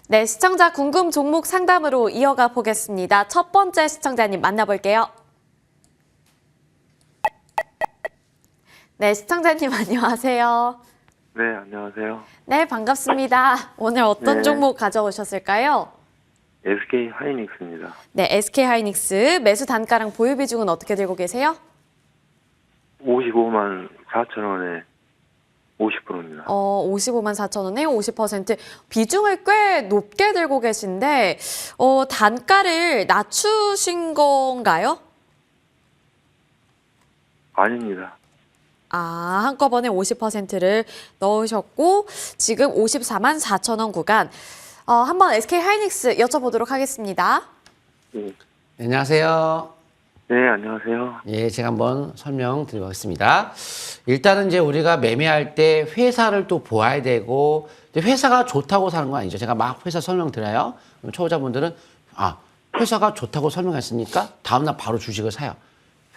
네, 시청자 궁금 종목 상담으로 이어가 보겠습니다. 첫 번째 시청자님 만나볼게요. 네, 시청자님 안녕하세요. 네, 안녕하세요. 네, 반갑습니다. 오늘 어떤 네. 종목 가져오셨을까요? SK 하이닉스입니다. 네, SK 하이닉스 매수 단가랑 보유 비중은 어떻게 들고 계세요? 55만 4천 원에 50%입니다. 55만 4천 원에 50%. 비중을 꽤 높게 들고 계신데 단가를 낮추신 건가요? 아닙니다. 한꺼번에 50%를 넣으셨고 지금 54만 4천 원 구간. 한번 SK 하이닉스 여쭤보도록 하겠습니다. 네. 안녕하세요. 네, 안녕하세요. 예, 제가 한번 설명드리겠습니다. 일단은 이제 우리가 매매할 때 회사를 또 보아야 되고, 회사가 좋다고 사는 건 아니죠. 제가 막 회사 설명드려요. 그럼 초보자분들은, 회사가 좋다고 설명했으니까 다음날 바로 주식을 사요.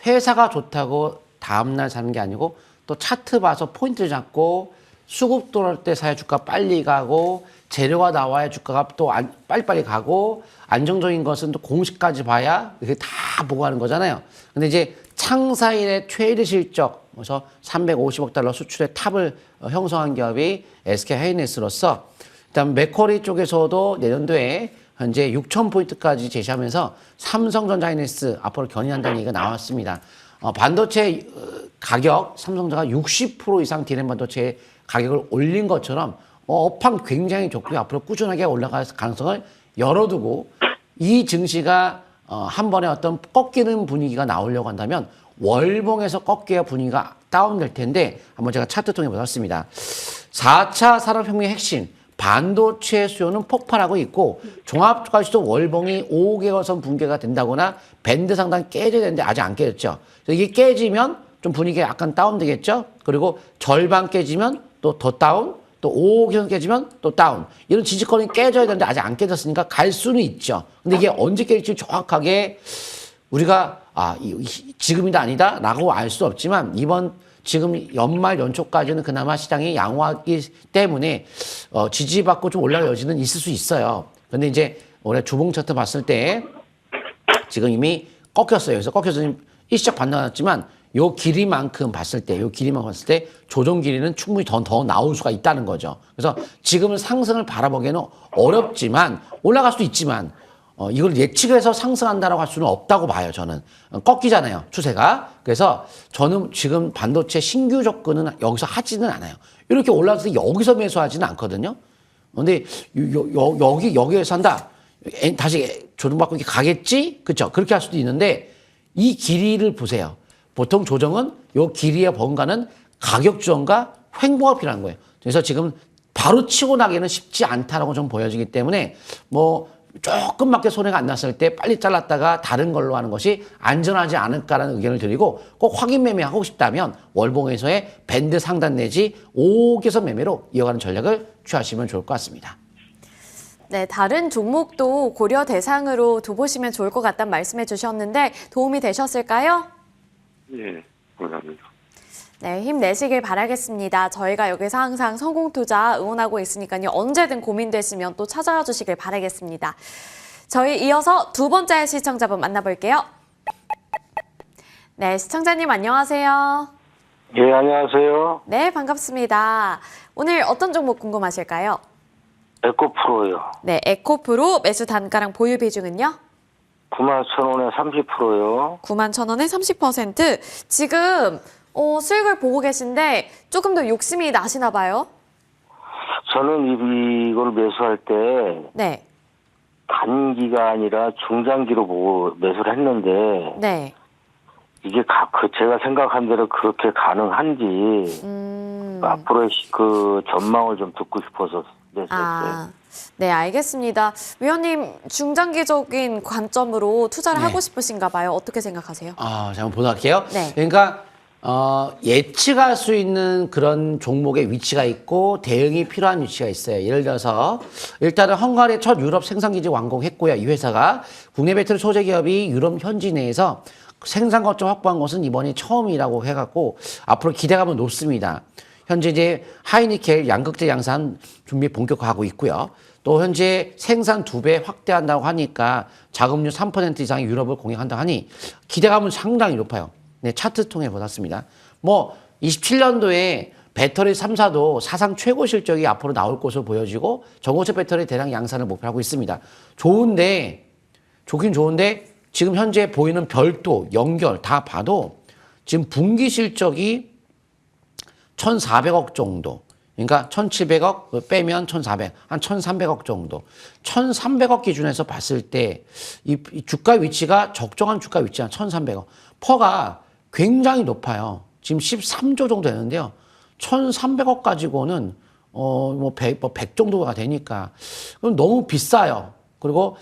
회사가 좋다고 다음날 사는 게 아니고, 또 차트 봐서 포인트 잡고, 수급 들어올 때 사야 주가 빨리 가고, 재료가 나와야 주가가 또 빨리빨리 가고, 안정적인 것은 또 공시까지 봐야 이게 다 보고 하는 거잖아요. 근데 이제 창사일의 최대 실적, 그래서 350억 달러 수출의 탑을 형성한 기업이 SK 하이닉스로서 일단 맥쿼리 쪽에서도 내년도에 현재 6,000포인트까지 제시하면서 삼성전자 하이닉스 앞으로 견인한다는 얘기가 나왔습니다. 반도체 가격, 삼성전자가 60% 이상 디램 반도체 가격을 올린 것처럼 업황 굉장히 좋고요. 앞으로 꾸준하게 올라갈 가능성을 열어두고 이 증시가 한 번에 어떤 꺾이는 분위기가 나오려고 한다면 월봉에서 꺾여야 분위기가 다운될 텐데 한번 제가 차트 통해 보았습니다. 4차 산업혁명의 핵심 반도체 수요는 폭발하고 있고 종합주가지수도 월봉이 5개월선 붕괴가 된다거나 밴드 상단 깨져야 되는데 아직 안 깨졌죠. 이게 깨지면 좀 분위기가 약간 다운되겠죠. 그리고 절반 깨지면 또 더 다운, 또 5개선 깨지면 또 다운. 이런 지지권이 깨져야 되는데 아직 안 깨졌으니까 갈 수는 있죠. 근데 이게 언제 깨질지 정확하게 우리가 지금이다 아니다 라고 알 수 없지만 이번 지금 연말 연초까지는 그나마 시장이 양호하기 때문에 지지받고 좀 올라갈 여지는 있을 수 있어요. 근데 이제 올해 주봉 차트 봤을 때 지금 이미 꺾였어요. 그래서 꺾여서 지금 일시적 반등 났지만 요 길이만큼 봤을 때, 조정 길이는 충분히 더 나올 수가 있다는 거죠. 그래서 지금은 상승을 바라보기에는 어렵지만, 올라갈 수도 있지만, 이걸 예측해서 상승한다라고 할 수는 없다고 봐요, 저는. 꺾이잖아요, 추세가. 그래서 저는 지금 반도체 신규 접근은 여기서 하지는 않아요. 이렇게 올라가서 여기서 매수하지는 않거든요. 근데 여기에서 한다. 다시 조정받고 이렇게 가겠지? 그쵸? 그렇게 할 수도 있는데, 이 길이를 보세요. 보통 조정은 요 길이의 번가는 가격 조정과 횡보가 필요한 거예요. 그래서 지금 바로 치고 나기는 쉽지 않다라고 좀 보여지기 때문에 뭐 조금밖에 손해가 안 났을 때 빨리 잘랐다가 다른 걸로 하는 것이 안전하지 않을까라는 의견을 드리고 꼭 확인 매매하고 싶다면 월봉에서의 밴드 상단 내지 5개선 매매로 이어가는 전략을 취하시면 좋을 것 같습니다. 네, 다른 종목도 고려 대상으로 둬보시면 좋을 것 같다는 말씀해 주셨는데 도움이 되셨을까요? 예, 감사합니다. 네, 힘내시길 바라겠습니다. 저희가 여기서 항상 성공 투자 응원하고 있으니까요. 언제든 고민되시면 또 찾아와 주시길 바라겠습니다. 저희 이어서 두 번째 시청자분 만나볼게요. 네, 시청자님 안녕하세요. 예, 안녕하세요. 네, 반갑습니다. 오늘 어떤 종목 궁금하실까요? 에코프로요. 네, 에코프로 매수 단가랑 보유 비중은요? 91,000원에 30%요. 91,000원에 30%. 지금 수익을 보고 계신데 조금 더 욕심이 나시나 봐요? 저는 이걸 매수할 때 네, 단기가 아니라 중장기로 보고 매수를 했는데 네. 이게 제가 생각한 대로 그렇게 가능한지 앞으로의 그 전망을 좀 듣고 싶어서 매수했어요. 네, 알겠습니다. 위원님, 중장기적인 관점으로 투자를 하고 싶으신가 봐요. 어떻게 생각하세요? 자, 한번 보도록 할게요. 네. 그러니까 예측할 수 있는 그런 종목의 위치가 있고 대응이 필요한 위치가 있어요. 예를 들어서 일단은 헝가리의 첫 유럽 생산기지 완공했고요. 이 회사가 국내 배터리 소재 기업이 유럽 현지 내에서 생산 거점 확보한 것은 이번이 처음이라고 해갖고 앞으로 기대감은 높습니다. 현재 이제 하이니켈 양극재 양산 준비 본격화하고 있고요. 또 현재 생산 2배 확대한다고 하니까 자금률 3% 이상의 유럽을 공략한다고 하니 기대감은 상당히 높아요. 네, 차트 통해 보았습니다. 뭐 27년도에 배터리 3사도 사상 최고 실적이 앞으로 나올 것으로 보여지고 전고체 배터리 대량 양산을 목표로 하고 있습니다. 좋긴 좋은데 지금 현재 보이는 별도, 연결 다 봐도 지금 분기 실적이 1,400억 정도. 그러니까 1,700억 빼면 1,400, 한 1,300억 정도. 1,300억 기준에서 봤을 때 이 주가 위치가 적정한 주가 위치가 1,300억. 퍼가 굉장히 높아요. 지금 13조 정도 되는데요. 1,300억 가지고는 뭐 100 정도가 되니까 그럼 너무 비싸요. 그리고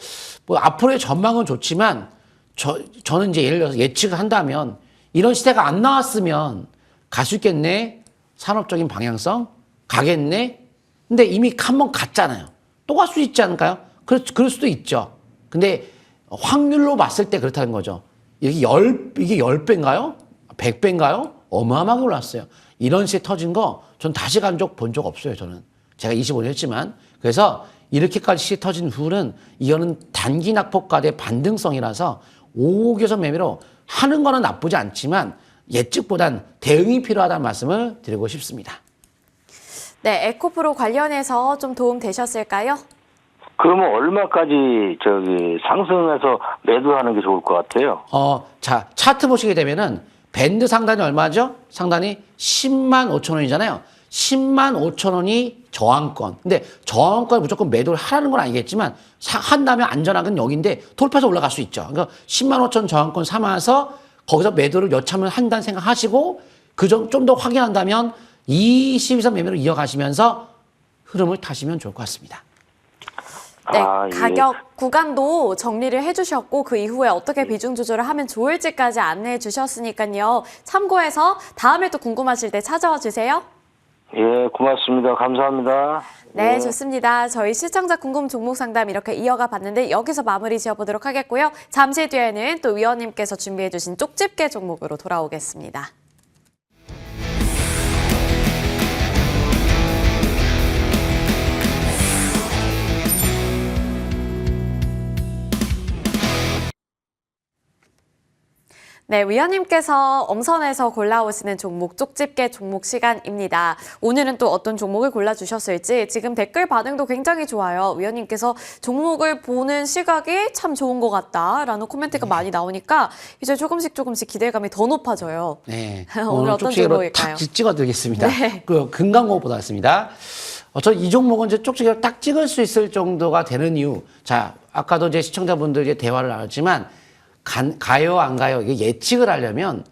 뭐 앞으로의 전망은 좋지만 저는 이제 예를 들어서 예측을 한다면 이런 시대가 안 나왔으면 갈 수 있겠네. 산업적인 방향성 가겠네. 근데 이미 한번 갔잖아요. 또 갈 수 있지 않을까요? 그럴 수도 있죠. 근데 확률로 봤을 때 그렇다는 거죠. 이게 10배인가요? 100배인가요? 어마어마하게 올랐어요. 이런 시에 터진 거 전 다시 본 적 없어요. 저는. 제가 25년 했지만. 그래서 이렇게까지 시에 터진 후는 이거는 단기 낙폭과의 반등성이라서 5개선 매매로 하는 거는 나쁘지 않지만 예측보단 대응이 필요하다는 말씀을 드리고 싶습니다. 네, 에코프로 관련해서 좀 도움 되셨을까요? 그러면 얼마까지 상승해서 매도하는 게 좋을 것 같아요? 자, 차트 보시게 되면은 밴드 상단이 얼마죠? 상단이 10만 5천 원이잖아요. 10만 5천 원이 저항권. 근데 저항권을 무조건 매도를 하라는 건 아니겠지만 한다면 안전하긴 여기인데 돌파해서 올라갈 수 있죠. 그러니까 10만 5천 저항권 삼아서 거기서 매도를 여차하면 한다는 생각하시고 좀 더 확인한다면 22선 매매로 이어가시면서 흐름을 타시면 좋을 것 같습니다. 네, 예. 가격 구간도 정리를 해주셨고 그 이후에 어떻게 비중 조절을 하면 좋을지까지 안내해 주셨으니까요. 참고해서 다음에 또 궁금하실 때 찾아와 주세요. 예, 고맙습니다. 감사합니다. 네, 예. 좋습니다. 저희 시청자 궁금 종목 상담 이렇게 이어가 봤는데 여기서 마무리 지어보도록 하겠고요. 잠시 뒤에는 또 위원님께서 준비해 주신 쪽집게 종목으로 돌아오겠습니다. 네, 위원님께서 엄선해서 골라오시는 종목 쪽집게 종목 시간입니다. 오늘은 또 어떤 종목을 골라주셨을지 지금 댓글 반응도 굉장히 좋아요. 위원님께서 종목을 보는 시각이 참 좋은 것 같다라는 코멘트가 많이 나오니까 이제 조금씩 기대감이 더 높아져요. 네, 오늘 어떤 종목일까요? 딱 찍어드리겠습니다. 네. 그 금강고 보겠습니다. 저 이 종목은 이제 쪽지기로 딱 찍을 수 있을 정도가 되는 이유. 자, 아까도 이제 시청자분들 이제 대화를 나눴지만 가요 안 가요 이게 예측을 하려면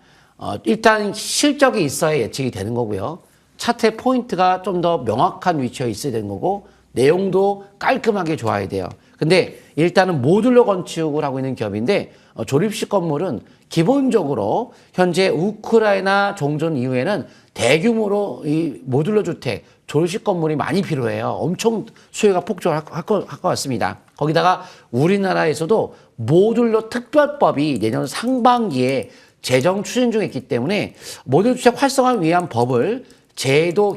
일단 실적이 있어야 예측이 되는 거고요. 차트의 포인트가 좀 더 명확한 위치에 있어야 되는 거고 내용도 깔끔하게 좋아야 돼요. 근데 일단은 모듈러 건축을 하고 있는 기업인데 조립식 건물은 기본적으로 현재 우크라이나 종전 이후에는 대규모로 이 모듈러 주택, 조립식 건물이 많이 필요해요. 엄청 수요가 폭증할 것 같습니다. 거기다가 우리나라에서도 모듈러 특별법이 내년 상반기에 제정 추진 중에 있기 때문에 모듈러 주택 활성화를 위한 법을 제도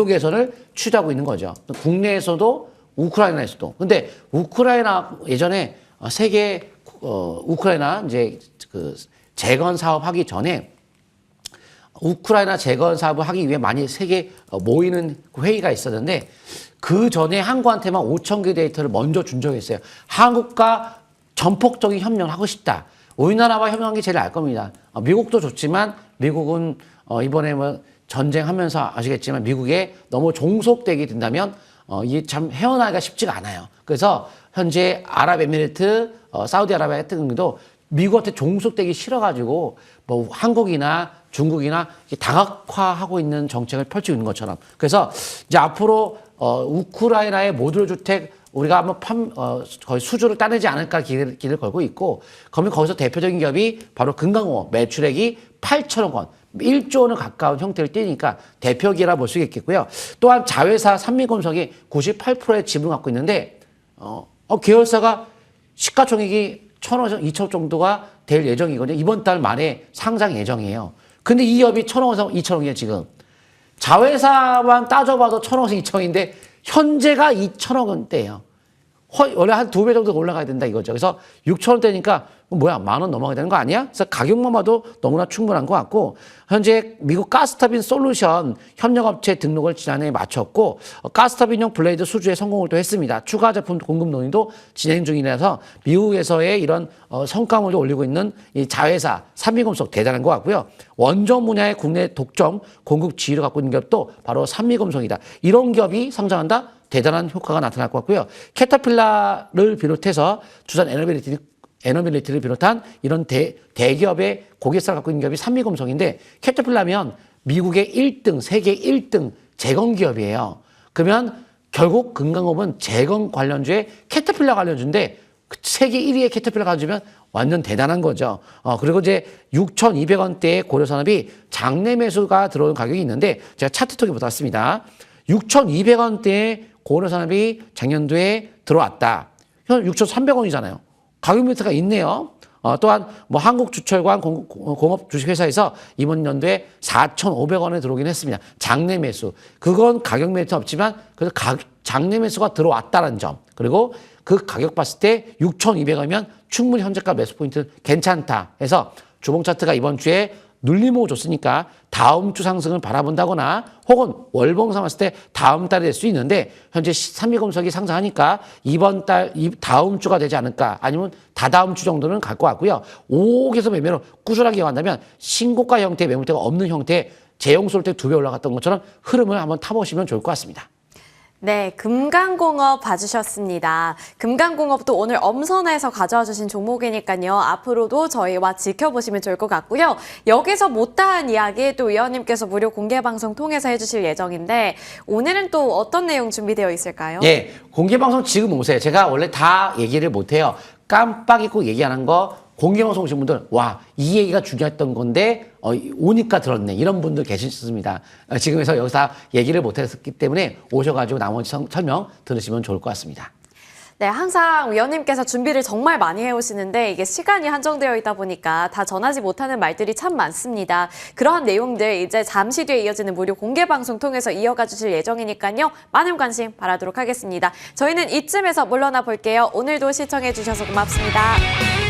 개선을 추진하고 있는 거죠. 국내에서도 우크라이나에서도. 근데 우크라이나 예전에 세계 우크라이나 이제 그 재건 사업 하기 전에 우크라이나 재건 사업을 하기 위해 많이 세계 모이는 회의가 있었는데 그 전에 한국한테만 5,000개 데이터를 먼저 준 적이 있어요. 한국과 전폭적인 협력을 하고 싶다. 우리나라와 협력한 게 제일 나을 겁니다. 미국도 좋지만 미국은 이번에 뭐 전쟁하면서 아시겠지만 미국에 너무 종속되게 된다면 이게 참 헤어나기가 쉽지가 않아요. 그래서 현재 아랍에미리트, 사우디아라비아 같은 경우도 미국한테 종속되기 싫어가지고 뭐 한국이나 중국이나 다각화하고 있는 정책을 펼치고 있는 것처럼. 그래서 이제 앞으로 우크라이나의 모듈러 주택 우리가 한번 거의 수주를 따내지 않을까 기대를 걸고 있고, 그러면 거기서 대표적인 기업이 바로 금강공업, 매출액이 8천억 원, 1조 원을 가까운 형태를 띠니까 대표기라 볼 수 있겠고요. 또한 자회사 삼미금속이 98%의 지분을 갖고 있는데 계열사가 시가총액이 1,000억, 2천억 정도가 될 예정이거든요. 이번 달 말에 상장 예정이에요. 근데 이 기업이 1,000억에서 2천억이에요, 지금. 자회사만 따져봐도 1,000억에서 2천억인데 현재가 2천억 원대예요. 원래 한 2배 정도 올라가야 된다 이거죠. 그래서 6천 원대니까 뭐야, 10,000원 넘어가야 되는 거 아니야? 그래서 가격만 봐도 너무나 충분한 것 같고, 현재 미국 가스터빈 솔루션 협력업체 등록을 지난해에 마쳤고 가스터빈용 블레이드 수주에 성공을 또 했습니다. 추가 제품 공급 논의도 진행 중이라서 미국에서의 이런 성과물도 올리고 있는 이 자회사 삼미금속 대단한 것 같고요. 원전 분야의 국내 독점 공급 지위를 갖고 있는 기업도 바로 삼미금속이다. 이런 기업이 상장한다? 대단한 효과가 나타날 것 같고요. 캐터필라를 비롯해서 두산 에너빌리티를 비롯한 이런 대기업의 고객사를 갖고 있는 기업이 삼미금속인데, 캐터필라면 미국의 1등, 세계 1등 재건 기업이에요. 그러면 결국 금강업은 재건 관련주에 캐터필라 관련주인데 세계 1위의 캐터필라 가지면 완전 대단한 거죠. 그리고 이제 6,200원대의 고려산업이 장내 매수가 들어오는 가격이 있는데 제가 차트톡에 붙었습니다. 6,200원대의 고려산업이 작년도에 들어왔다. 현 6,300원이잖아요. 가격 메리트가 있네요. 또한 뭐 한국주철관 공업 주식회사에서 이번 연도에 4,500원에 들어오긴 했습니다. 장내 매수. 그건 가격 메리트 없지만 그래서 장내 매수가 들어왔다는 점. 그리고 그 가격 봤을 때 6,200원이면 충분히 현재가 매수 포인트 괜찮다 해서 주봉 차트가 이번 주에 눌림목을 줬으니까 다음 주 상승을 바라본다거나 혹은 월봉 삼았을 때 다음 달이 될 수 있는데, 현재 삼미금속이 상승하니까 이번 달, 다음 주가 되지 않을까, 아니면 다다음 주 정도는 갈 것 같고요. 5억에서 매매로 꾸준하게 이어간다면 신고가 형태의 매물대가 없는 형태의 재용소를 때 2배 올라갔던 것처럼 흐름을 한번 타보시면 좋을 것 같습니다. 네, 금강공업 봐주셨습니다. 금강공업도 오늘 엄선해서 가져와 주신 종목이니까요. 앞으로도 저희와 지켜보시면 좋을 것 같고요. 여기서 못다한 이야기 또 위원님께서 무료 공개방송 통해서 해주실 예정인데 오늘은 또 어떤 내용 준비되어 있을까요? 예, 공개방송 지금 오세요. 제가 원래 다 얘기를 못해요. 깜빡 잊고 얘기하는 거 공개방송 오신 분들, 와, 이 얘기가 중요했던 건데 오니까 들었네, 이런 분들 계셨습니다. 지금에서 여기서 다 얘기를 못했기 때문에 오셔가지고 나머지 설명 들으시면 좋을 것 같습니다. 네, 항상 위원님께서 준비를 정말 많이 해오시는데 이게 시간이 한정되어 있다 보니까 다 전하지 못하는 말들이 참 많습니다. 그러한 내용들 이제 잠시 뒤에 이어지는 무료 공개 방송 통해서 이어가 주실 예정이니까요. 많은 관심 바라도록 하겠습니다. 저희는 이쯤에서 물러나 볼게요. 오늘도 시청해 주셔서 고맙습니다.